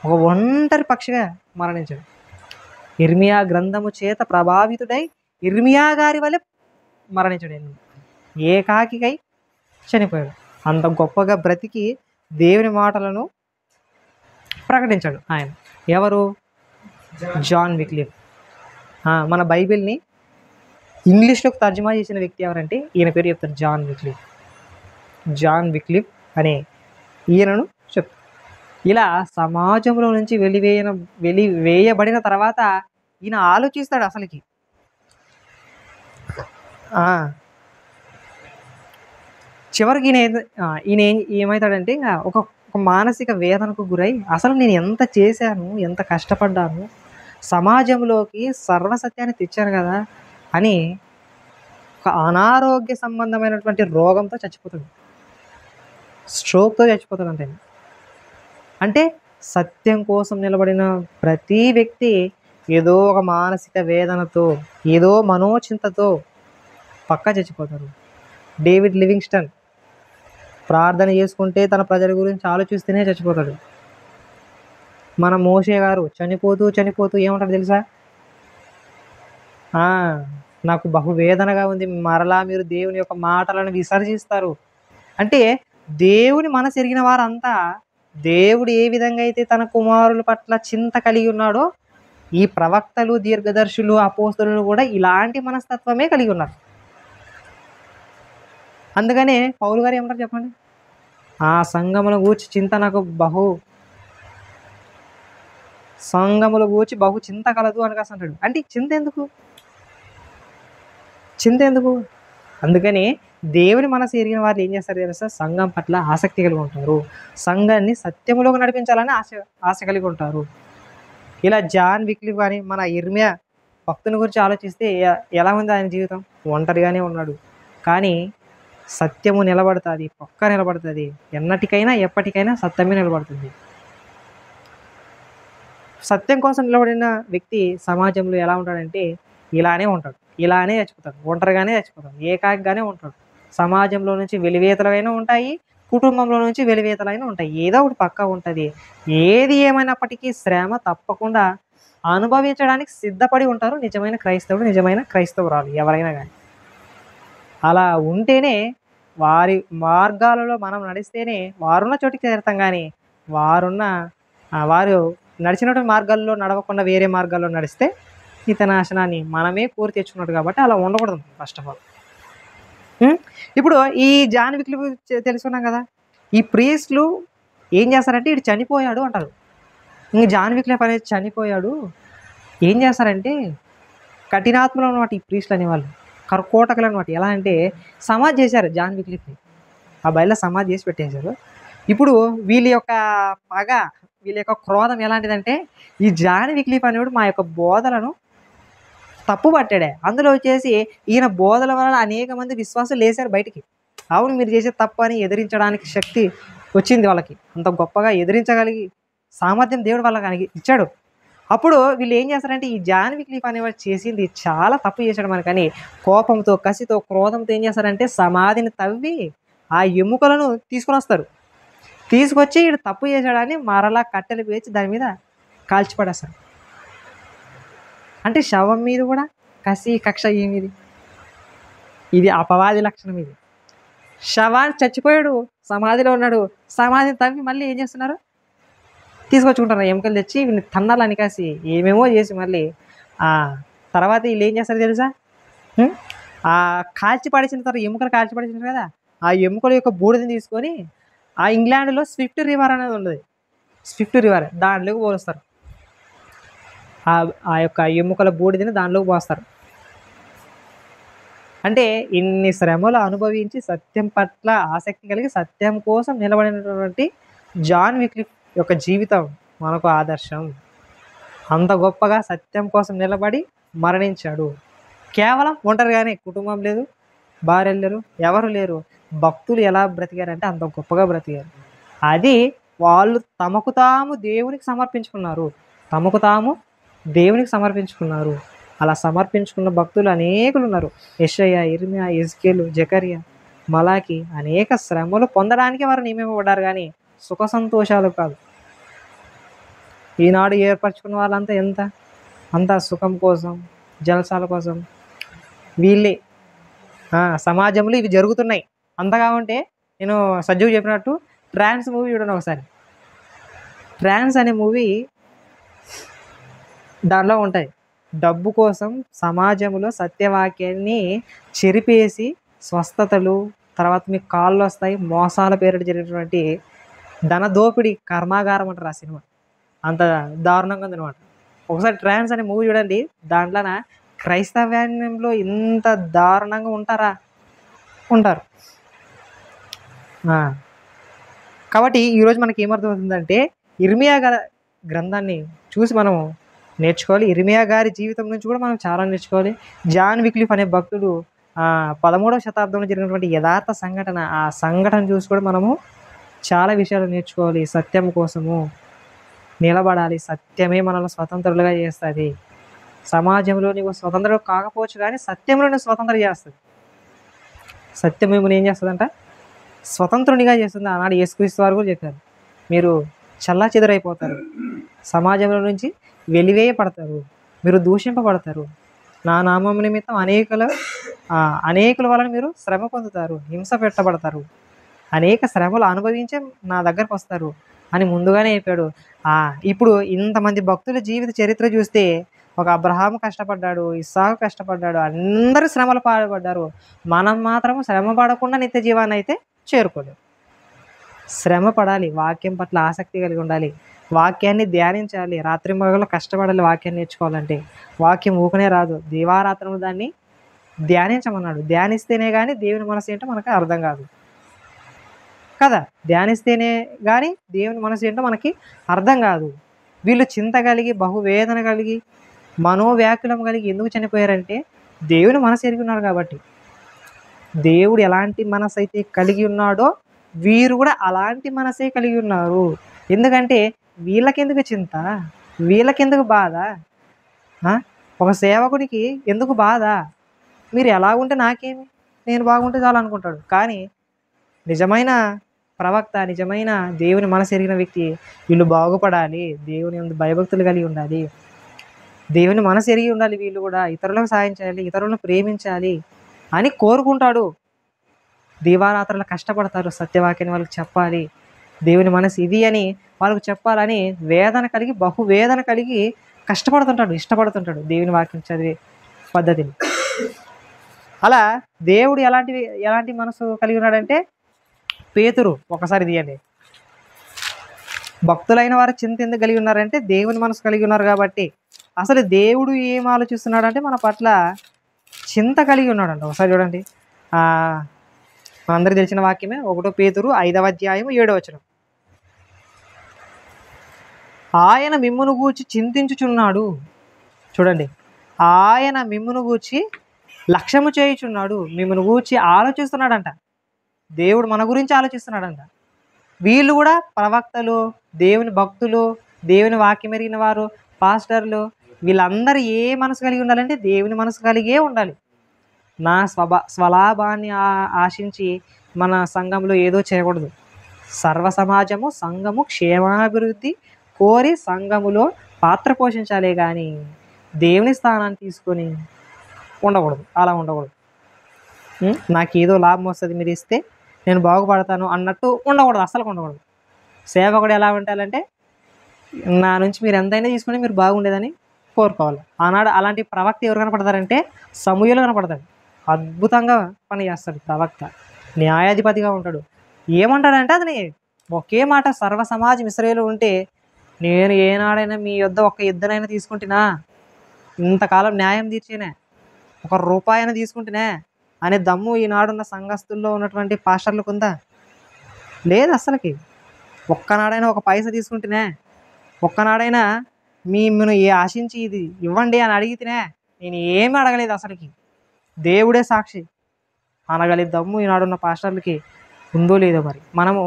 ఒక ఒంటరి పక్షిగా మరణించాడు. ఇర్మియా గ్రంథము చేత ప్రభావితుడై ఇర్మియా గారి వలె మరణించాడు. ఏకాకికై చనిపోయాడు. అంత గొప్పగా బ్రతికి దేవుని మాటలను ప్రకటించాడు ఆయన. ఎవరు? John Wycliffe. మన బైబిల్ని ఇంగ్లీష్లోకి తర్జుమా చేసిన వ్యక్తి ఎవరంటే ఈయన పేరు చెప్తారు, జాన్ విక్లిఫ్. జాన్ విక్లిఫ్ అనే ఈయనను చెప్తారు. ఇలా సమాజంలో నుంచి వెలివేయబడిన తర్వాత ఈయన ఆలోచిస్తాడు అసలుకి. చివరికి ఈయన ఏమవుతాడంటే ఇంకా ఒక మానసిక వేదనకు గురై, అసలు నేను ఎంత చేశాను, ఎంత కష్టపడ్డాను, సమాజంలోకి సర్వసత్యాన్ని తెచ్చాను కదా అని ఒక అనారోగ్య సంబంధమైనటువంటి రోగంతో చచ్చిపోతాడు. స్ట్రోక్తో చచ్చిపోతాడు అంతే. అంటే సత్యం కోసం నిలబడిన ప్రతి వ్యక్తి ఏదో ఒక మానసిక వేదనతో, ఏదో మనోచింతతో చచ్చిపోతారు. డేవిడ్ లివింగ్స్టన్ ప్రార్థన చేసుకుంటే తన ప్రజల గురించి ఆలోచిస్తూనే చచ్చిపోతాడు. మన మోషే గారు చనిపోతూ ఏమంటారు తెలుసా? నాకు బహువేదనగా ఉంది, మరలా మీరు దేవుని యొక్క మాటలను విసర్జిస్తారు. అంటే దేవుని మనసు ఎరిగిన వారంతా దేవుడు ఏ విధంగా అయితే తన కుమారుల పట్ల చింత కలిగి ఉన్నాడో, ఈ ప్రవక్తలు, దీర్ఘదర్శులు, అపోస్తలులు కూడా ఇలాంటి మనస్తత్వమే కలిగి ఉన్నారు. అందుకనే పౌలు గారు ఏమంటారు చెప్పండి? ఆ సంఘముల గూర్చి చింత నాకు సంఘముల గూర్చి బహు చింత కలదు అని కాసి అంటాడు. అంటే చింత ఎందుకు? అందుకని దేవుని మనసు ఎరిగిన వారు ఏం చేస్తారు తెలుసా? సంఘం పట్ల ఆసక్తి కలిగి ఉంటారు. సంఘాన్ని సత్యములోకి నడిపించాలని ఆశ కలిగి ఉంటారు. ఇలా జాన్ విక్లిఫ్ కానీ మన ఇర్మియా భక్తుని గురించి ఆలోచిస్తే ఎలా ఉంది ఆయన జీవితం? ఒంటరిగానే ఉన్నాడు, కానీ సత్యము నిలబడుతుంది, నిలబడుతుంది. ఎన్నటికైనా ఎప్పటికైనా సత్యమే నిలబడుతుంది. సత్యం కోసం నిలబడిన వ్యక్తి సమాజంలో ఎలా ఉంటాడంటే ఇలానే ఉంటాడు, ఇలానే చచ్చిపోతాడు, ఒంటరిగానే చచ్చిపోతాడు, ఏకాకిగానే ఉంటాడు. సమాజంలో నుంచి వెలివేతలైనా ఉంటాయి, కుటుంబంలో నుంచి వెలివేతలైనా ఉంటాయి, ఏదో ఒకటి పక్కా ఉంటుంది. ఏది ఏమైనప్పటికీ శ్రమ తప్పకుండా అనుభవించడానికి సిద్ధపడి ఉంటారు నిజమైన క్రైస్తవుడు, నిజమైన క్రైస్తవురాలు ఎవరైనా కానీ. అలా ఉంటేనే వారి మార్గాలలో మనం నడిస్తేనే వారున్న చోటికి చేరుతాం. కానీ వారు నడిచినటువంటి మార్గాల్లో నడవకుండా వేరే మార్గాల్లో నడిస్తే హితనాశనాన్ని మనమే కోరి తెచ్చుకున్నాడు. కాబట్టి అలా ఉండకూడదు ఫస్ట్ ఆఫ్ ఆల్. ఇప్పుడు ఈ జాన్ విక్లిఫ్ తెలుసుకున్నాం కదా, ఈ ప్రీస్టులు ఏం చేస్తారంటే ఇటు చనిపోయాడు అంటారు. ఇంక జాన్ విక్లిఫ్ అనేది చనిపోయాడు, ఏం చేస్తారంటే కఠినాత్మలు అనమాట ఈ ప్రీస్టులు అనేవాళ్ళు, కర్కోటకులు అనమాట. ఎలా అంటే సమాధి చేశారు జాన్ విక్లిఫ్ని, ఆ బయట సమాధి చేసి పెట్టేశారు. ఇప్పుడు వీళ్ళ యొక్క పగ, వీళ్ళ యొక్క క్రోధం ఎలాంటిదంటే, ఈ జాన్ విక్లిఫ్ అనేవాడు మా యొక్క బోధలను తప్పు పట్టాడే, అందులో వచ్చేసి ఈయన బోధల వల్ల అనేక మంది విశ్వాసులు లేశారు బయటికి. అవును మీరు చేసే తప్పు అని ఎదిరించడానికి శక్తి వచ్చింది వాళ్ళకి, అంత గొప్పగా ఎదిరించగలిగి సామర్థ్యం దేవుడు వాళ్ళకి ఇచ్చాడు. అప్పుడు వీళ్ళు ఏం చేస్తారంటే ఈ జాన్ విక్లిఫ్ అనేవాడు చేసింది చాలా తప్పు చేశాడు మనకని కోపంతో, కసితో, క్రోధంతో ఏం చేస్తారంటే సమాధిని తవ్వి ఆ ఎముకలను తీసుకొచ్చి ఈడు తప్పు చేశాడని మరలా కట్టెలు పేర్చి దాని మీద కాల్చిపడేస్తారు. అంటే శవం మీద కూడా కసి, కక్ష ఏమిది? ఇది అపవాది లక్షణం. ఇది శవాన్ని చచ్చిపోయాడు, సమాధిలో ఉన్నాడు, సమాధిని తవ్వి మళ్ళీ ఏం చేస్తున్నారు? తీసుకొచ్చుకుంటారు ఎముకలు తెచ్చి వీళ్ళని తన్నాలని కాసి ఏమేమో చేసి మళ్ళీ తర్వాత వీళ్ళు ఏం చేస్తారు తెలుసా? కాల్చి పడేసిన తర్వాత ఎముకలు కాల్చి పడేసినారు కదా, ఆ ఎముకల యొక్క బూడిదని తీసుకొని ఆ ఇంగ్లాండ్లో స్విఫ్ట్ రివర్ అనేది ఉండదు, స్విఫ్ట్ రివర్, దాంట్లోకి పోలుస్తారు. ఆ యొక్క ఎముకల బూడిదని దాంట్లోకి పోస్తారు. అంటే ఇన్ని శ్రమలు అనుభవించి సత్యం పట్ల ఆసక్తి కలిగి సత్యం కోసం నిలబడినటువంటి జాన్ విక్లిఫ్ యొక్క జీవితం మనకు ఆదర్శం. అంత గొప్పగా సత్యం కోసం నిలబడి మరణించాడు. కేవలం ఒంటరిగానే, కుటుంబం లేదు, భార్యలు లేరు, ఎవరు లేరు. భక్తులు ఎలా బ్రతికారంటే అంత గొప్పగా బ్రతికారు. అది వాళ్ళు తమకు తాము దేవునికి సమర్పించుకున్నారు. అలా సమర్పించుకున్న భక్తులు అనేకులు ఉన్నారు. యెషయా, ఇర్మియా, ఎజ్కేలు, జకరియా, మలాకి అనేక శ్రమలు పొందడానికి వారు నియమింపబడ్డారు, కానీ సుఖ సంతోషాలు కాదు. ఈనాడు ఏర్పరచుకున్న వాళ్ళంతా అంతా సుఖం కోసం, జలసాల కోసం. వీళ్ళే సమాజంలో ఇవి జరుగుతున్నాయి. అంతగా ఉంటే నేను సజ్జు చెప్పినట్టు ట్రాన్స్ మూవీ చూడండి ఒకసారి. ట్రాన్స్ అనే మూవీ దానిలో ఉంటాయి. డబ్బు కోసం సమాజంలో సత్యవాక్యాన్ని చెరిపేసి స్వస్థతలు, తర్వాత మీకు కాళ్ళు వస్తాయి, మోసాల పేరిట జరిగినటువంటి ధనదోపిడి కర్మాగారం అంటారు ఆ సినిమా. అంత దారుణంగా ఉందన్నమాట. ఒకసారి ట్రాన్స్ అనే మూవీ చూడండి. దాంట్లోన క్రైస్తవ్యంలో ఇంత దారుణంగా ఉంటారు. కాబట్టి ఈరోజు మనకి ఏమర్థమవుతుందంటే ఇర్మియా గ్రంథాన్ని చూసి మనం నేర్చుకోవాలి. ఇర్మియా గారి జీవితం నుంచి కూడా మనం చాలా నేర్చుకోవాలి. జాన్ విక్లిఫ్ అనే భక్తుడు 13వ శతాబ్దంలో జరిగినటువంటి యథార్థ సంఘటన, ఆ సంఘటన చూసి కూడా మనము చాలా విషయాలు నేర్చుకోవాలి సత్యం కోసము. నిలబడాలి. సత్యమే మనల్ని స్వతంత్రులుగా చేస్తుంది. సమాజంలో నీవు స్వతంత్రుడు కాకపోవచ్చు కానీ సత్యంలో నువ్వు స్వతంత్రం చేస్తుంది. సత్యం మిమ్మల్ని ఏం చేస్తుందంట? స్వతంత్రునిగా చేస్తుంది. ఆనాడు యేసుక్రీస్తు వారు కూడా చెప్పారు, మీరు చెల్లాచెదురైపోతారు, సమాజంలో నుంచి వెలివేయపడతారు, మీరు దూషింపబడతారు, నా నామం నిమిత్తం అనేకుల వలన మీరు శ్రమ పొందుతారు, హింస పెట్టబడతారు, అనేక శ్రమలు అనుభవించే నా దగ్గరకు వస్తారు అని ముందుగానే చెప్పాడు. ఇప్పుడు ఇంతమంది భక్తుల జీవిత చరిత్ర చూస్తే, ఒక అబ్రహాము కష్టపడ్డాడు, ఇస్సాకు కష్టపడ్డాడు, అందరూ శ్రమలు పాల్పడ్డారు. మనం మాత్రం శ్రమ పడకుండా నిత్య జీవాన్ని అయితే చేరుకోలేము. శ్రమ పడాలి, వాక్యం పట్ల ఆసక్తి కలిగి ఉండాలి, వాక్యాన్ని ధ్యానించాలి, రాత్రి మగలు కష్టపడాలి. వాక్యాన్ని నేర్చుకోవాలంటే వాక్యం ఊకనే రాదు, దివారాత్రము దాన్ని ధ్యానించమన్నాడు. ధ్యానిస్తేనే కానీ దేవుని మనసు ఏంటో మనకు అర్థం కాదు కదా. ధ్యానిస్తేనే కానీ దేవుని మనసు ఏంటో మనకి అర్థం కాదు. వీళ్ళు చింత కలిగి, బహువేదన కలిగి, మనోవ్యాకులం కలిగి ఎందుకు చనిపోయారంటే దేవుని మనసు ఎరిగి ఉన్నారు కాబట్టి. దేవుడు ఎలాంటి మనసు అయితే కలిగి ఉన్నాడో వీరు కూడా అలాంటి మనసే కలిగి ఉన్నారు. ఎందుకంటే వీళ్ళకెందుకు చింత, వీళ్ళకెందుకు బాధ? ఒక సేవకుడికి ఎందుకు బాధ? మీరు ఎలాగుంటే నాకేమి, నేను బాగుంటే చాలు అనుకుంటాడు. కానీ నిజమైన ప్రవక్త, నిజమైన దేవుని మనసు ఎరిగిన వ్యక్తి వీళ్ళు బాగుపడాలి, దేవుని యందు భయభక్తులు కలిగి ఉండాలి, దేవుని మనసు ఎరిగి ఉండాలి, వీళ్ళు కూడా ఇతరులకు సాయం చేయాలి, ఇతరులను ప్రేమించాలి అని కోరుకుంటాడు. దీవారాత్రులు కష్టపడతారు, సత్యవాక్యాన్ని వాళ్ళకి చెప్పాలి, దేవుని మనసు ఇది అని వాళ్ళకు చెప్పాలని వేదన కలిగి, బహువేదన కలిగి కష్టపడుతుంటాడు, ఇష్టపడుతుంటాడు దేవుని వాక్యం చదివే పద్ధతిని. అలా దేవుడు ఎలాంటి మనసు కలిగి ఉన్నాడంటే, పేతురు ఒకసారి తీయండి, భక్తులైన వారు చింత ఎందుకు కలిగి ఉన్నారంటే దేవుని మనసు కలిగి ఉన్నారు కాబట్టి. అసలు దేవుడు ఏం ఆలోచిస్తున్నాడు అంటే మన పట్ల చింత కలిగి ఉన్నాడంట. ఒకసారి చూడండి, మనందరికీ తెలిసిన వాక్యమే, 1 పేతురు 5వ అధ్యాయం 7వ వచనం. ఆయన మిమ్మును గూర్చి చింతించుచున్నాడు. చూడండి, ఆయన మిమ్మును గూర్చి లక్ష్యము చేయుచున్నాడు, మిమ్మల్ని గూర్చి ఆలోచిస్తున్నాడంట. దేవుడు మన గురించి ఆలోచిస్తున్నాడంట. వీళ్ళు కూడా ప్రవక్తలు, దేవుని భక్తులు, దేవుని వాక్యం ఎరిగిన వారు, పాస్టర్లు, వీళ్ళందరూ ఏ మనసు కలిగి ఉండాలంటే దేవుని మనసు కలిగే ఉండాలి. నా స్వలాభాన్ని ఆశించి మన సంఘంలో ఏదో చేయకూడదు. సర్వ సమాజము, సంఘము క్షేమాభివృద్ధి కోరి సంఘములో పాత్ర పోషించాలే కానీ దేవుని స్థానాన్ని తీసుకొని ఉండకూడదు. అలా ఉండకూడదు. నాకు ఏదో లాభం వస్తుంది మీరు ఇస్తే నేను బాగుపడతాను అన్నట్టు ఉండకూడదు, అసలు ఉండకూడదు. సేవకుడు ఎలా ఉండాలంటే, నా నుంచి మీరు ఎంతైనా తీసుకుని మీరు బాగుండేదని కోరుకోవాలి. ఆనాడు అలాంటి ప్రవక్త ఎవరు కనపడతారంటే సమూయేలు కనపడతాడు. అద్భుతంగా పని చేస్తాడు ప్రవక్త, న్యాయాధిపతిగా ఉంటాడు. ఏమంటాడంటే అతని ఒకే మాట, సర్వ సమాజం ఇశ్రాయేలు ఉంటే నేను ఏనాడైనా మీ యొద్ద ఒక యుద్ధనైనా తీసుకుంటున్నా, ఇంతకాలం న్యాయం తీర్చేనే, 1 రూపాయన తీసుకుంటేనే అనే దమ్ము ఈనాడున్న సంఘస్థుల్లో ఉన్నటువంటి పాస్టర్లకు ఉందా? లేదు అసలుకి. ఒక్కనాడైనా 1 పైసా తీసుకుంటేనే, ఒక్కనాడైనా మిమ్మల్ని ఆశించి ఇది ఇవ్వండి అని అడిగితేనే నేను ఏమీ అడగలేదు అసలుకి. దేవుడే సాక్షి అనగలి దమ్ము ఈనాడున్న పాస్టర్లకి ఉందో లేదో. మరి మనము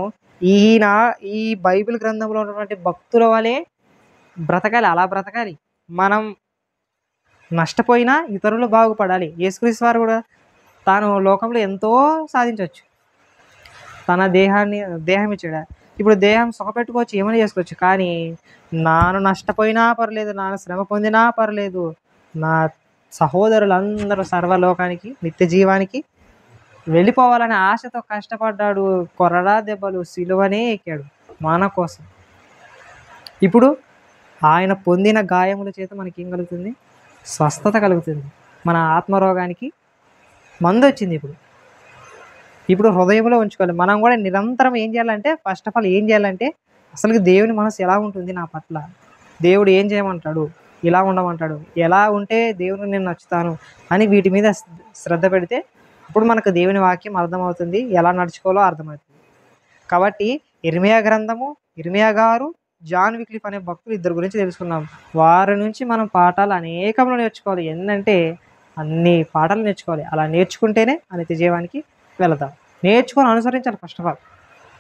ఈ బైబిల్ గ్రంథంలో ఉన్నటువంటి భక్తుల వలె బ్రతకాలి, అలా బ్రతకాలి. మనం నష్టపోయినా ఇతరులు బాగుపడాలి. యేసుక్రీస్తు వారు కూడా తాను లోకంలో ఎంతో సాధించవచ్చు. తన దేహం ఇచ్చాడు. ఇప్పుడు దేహం సుఖపెట్టుకోవచ్చు, ఏమైనా చేసుకోవచ్చు. కానీ నాను నష్టపోయినా పర్లేదు, నాను శ్రమ పొందినా పర్లేదు, నా సహోదరులందరూ సర్వలోకానికి నిత్య జీవానికి వెళ్ళిపోవాలనే ఆశతో కష్టపడ్డాడు. కొరడా దెబ్బలు, సిలువనే ఎక్కాడు మన కోసం. ఇప్పుడు ఆయన పొందిన గాయముల చేత మనకి ఏం కలుగుతుంది? స్వస్థత కలుగుతుంది. మన ఆత్మరోగానికి మందు వచ్చింది. ఇప్పుడు హృదయంలో ఉంచుకోవాలి. మనం కూడా నిరంతరం ఏం చేయాలంటే, ఫస్ట్ ఆఫ్ ఆల్ ఏం చేయాలంటే, అసలు దేవుని మనసు ఎలా ఉంటుంది నా పట్ల, దేవుడు ఏం చేయమంటాడు, ఇలా ఉండమంటాడు, ఎలా ఉంటే దేవుని నేను నచ్చుతాను అని వీటి మీద శ్రద్ధ పెడితే అప్పుడు మనకు దేవుని వాక్యం అర్థమవుతుంది, ఎలా నడుచుకోవాలో అర్థమవుతుంది. కాబట్టి ఇర్మియా గ్రంథము, ఇర్మియా గారు, జాన్ విక్లిఫ్ అనే భక్తులు 2 గురించి తెలుసుకున్నాం. వారి నుంచి మనం పాఠాలు అనేకంలో నేర్చుకోవాలి. ఏంటంటే అన్ని పాఠాలు నేర్చుకోవాలి. అలా నేర్చుకుంటేనే ఆ నిత్య జీవానికి వెళతాం. నేర్చుకొని అనుసరించాలి ఫస్ట్ ఆఫ్ ఆల్.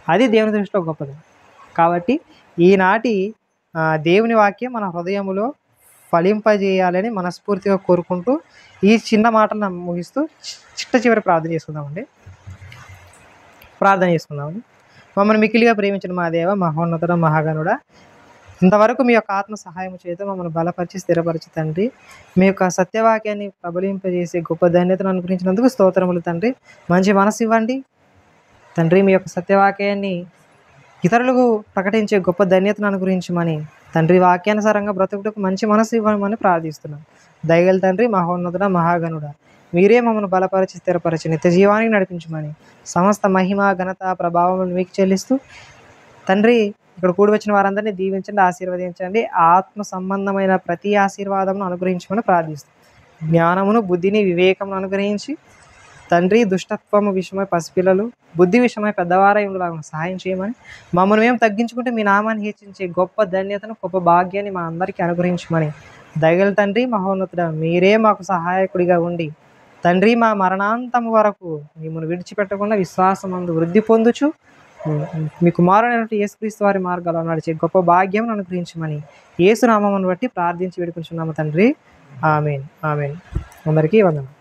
అది దేవుని దృష్టిలో గొప్పది. కాబట్టి ఈనాటి దేవుని వాక్యం మన హృదయములో ఫలింపజేయాలని మనస్ఫూర్తిగా కోరుకుంటూ ఈ చిన్న మాటలను ముగిస్తూ చివరి ప్రార్థన చేసుకుందామండి. మమ్మల్ని మిక్కిలిగా ప్రేమించిన మా దేవ, మహోన్నతుడ, మహాగణుడ, ఇంతవరకు మీ యొక్క ఆత్మ సహాయం చేత మమ్మల్ని బలపరిచి స్థిరపరిచి తండ్రి, మీ యొక్క సత్యవాక్యాన్ని ప్రబలింపజేసే గొప్ప ధన్యతను అనుగ్రహించినందుకు స్తోత్రములు తండ్రి. మంచి మనసు ఇవ్వండి తండ్రి, మీ యొక్క సత్యవాక్యాన్ని ఇతరులకు ప్రకటించే గొప్ప ధన్యతను అనుగ్రహించమని తండ్రి, వాక్యానుసారంగా బ్రతుకుటకు మంచి మనసు ఇవ్వమని ప్రార్థిస్తున్నాం. దయగల తండ్రి, మహోన్నతుడ, మహాగణుడ, మీరే మమ్మల్ని బలపరిచి స్థిరపరిచి నిత్య జీవానికి నడిపించమని సమస్త మహిమ, ఘనత, ప్రభావం మీకు చెల్లిస్తూ తండ్రి, ఇక్కడ కూడి వచ్చిన వారందరినీ దీవించండి, ఆశీర్వదించండి. ఆత్మ సంబంధమైన ప్రతి ఆశీర్వాదమును అనుగ్రహించమని ప్రార్థిస్తాం. జ్ఞానమును, బుద్ధిని, వివేకమును అనుగ్రహించి తండ్రి, దుష్టత్వము విషయమై పసిపిల్లలు, బుద్ధి విషయమై పెద్దవారై ఉండేలాగా సహాయం చేయమని, మమ్మల్ని మేము తగ్గించుకుంటే మీ నామాన్ని హెచ్చించే గొప్ప ధన్యతను, గొప్ప భాగ్యాన్ని మా అందరికీ అనుగ్రహించమని దయగల తండ్రి, మహోన్నతుడ, మీరే మాకు సహాయకుడిగా ఉండి తండ్రి, మా మరణాంతం వరకు మిమ్మల్ని విడిచిపెట్టకుండా విశ్వాసమందు వృద్ధి పొందుచు మీ కుమారుడైనటువంటి యేసుక్రీస్తు వారి మార్గాల్లో నడిచే గొప్ప భాగ్యం అనుగ్రహించమని యేసు నామమును బట్టి ప్రార్థించి వేడుకుంటున్నాము తండ్రి. ఆమేన్. అందరికీ వందనాలు.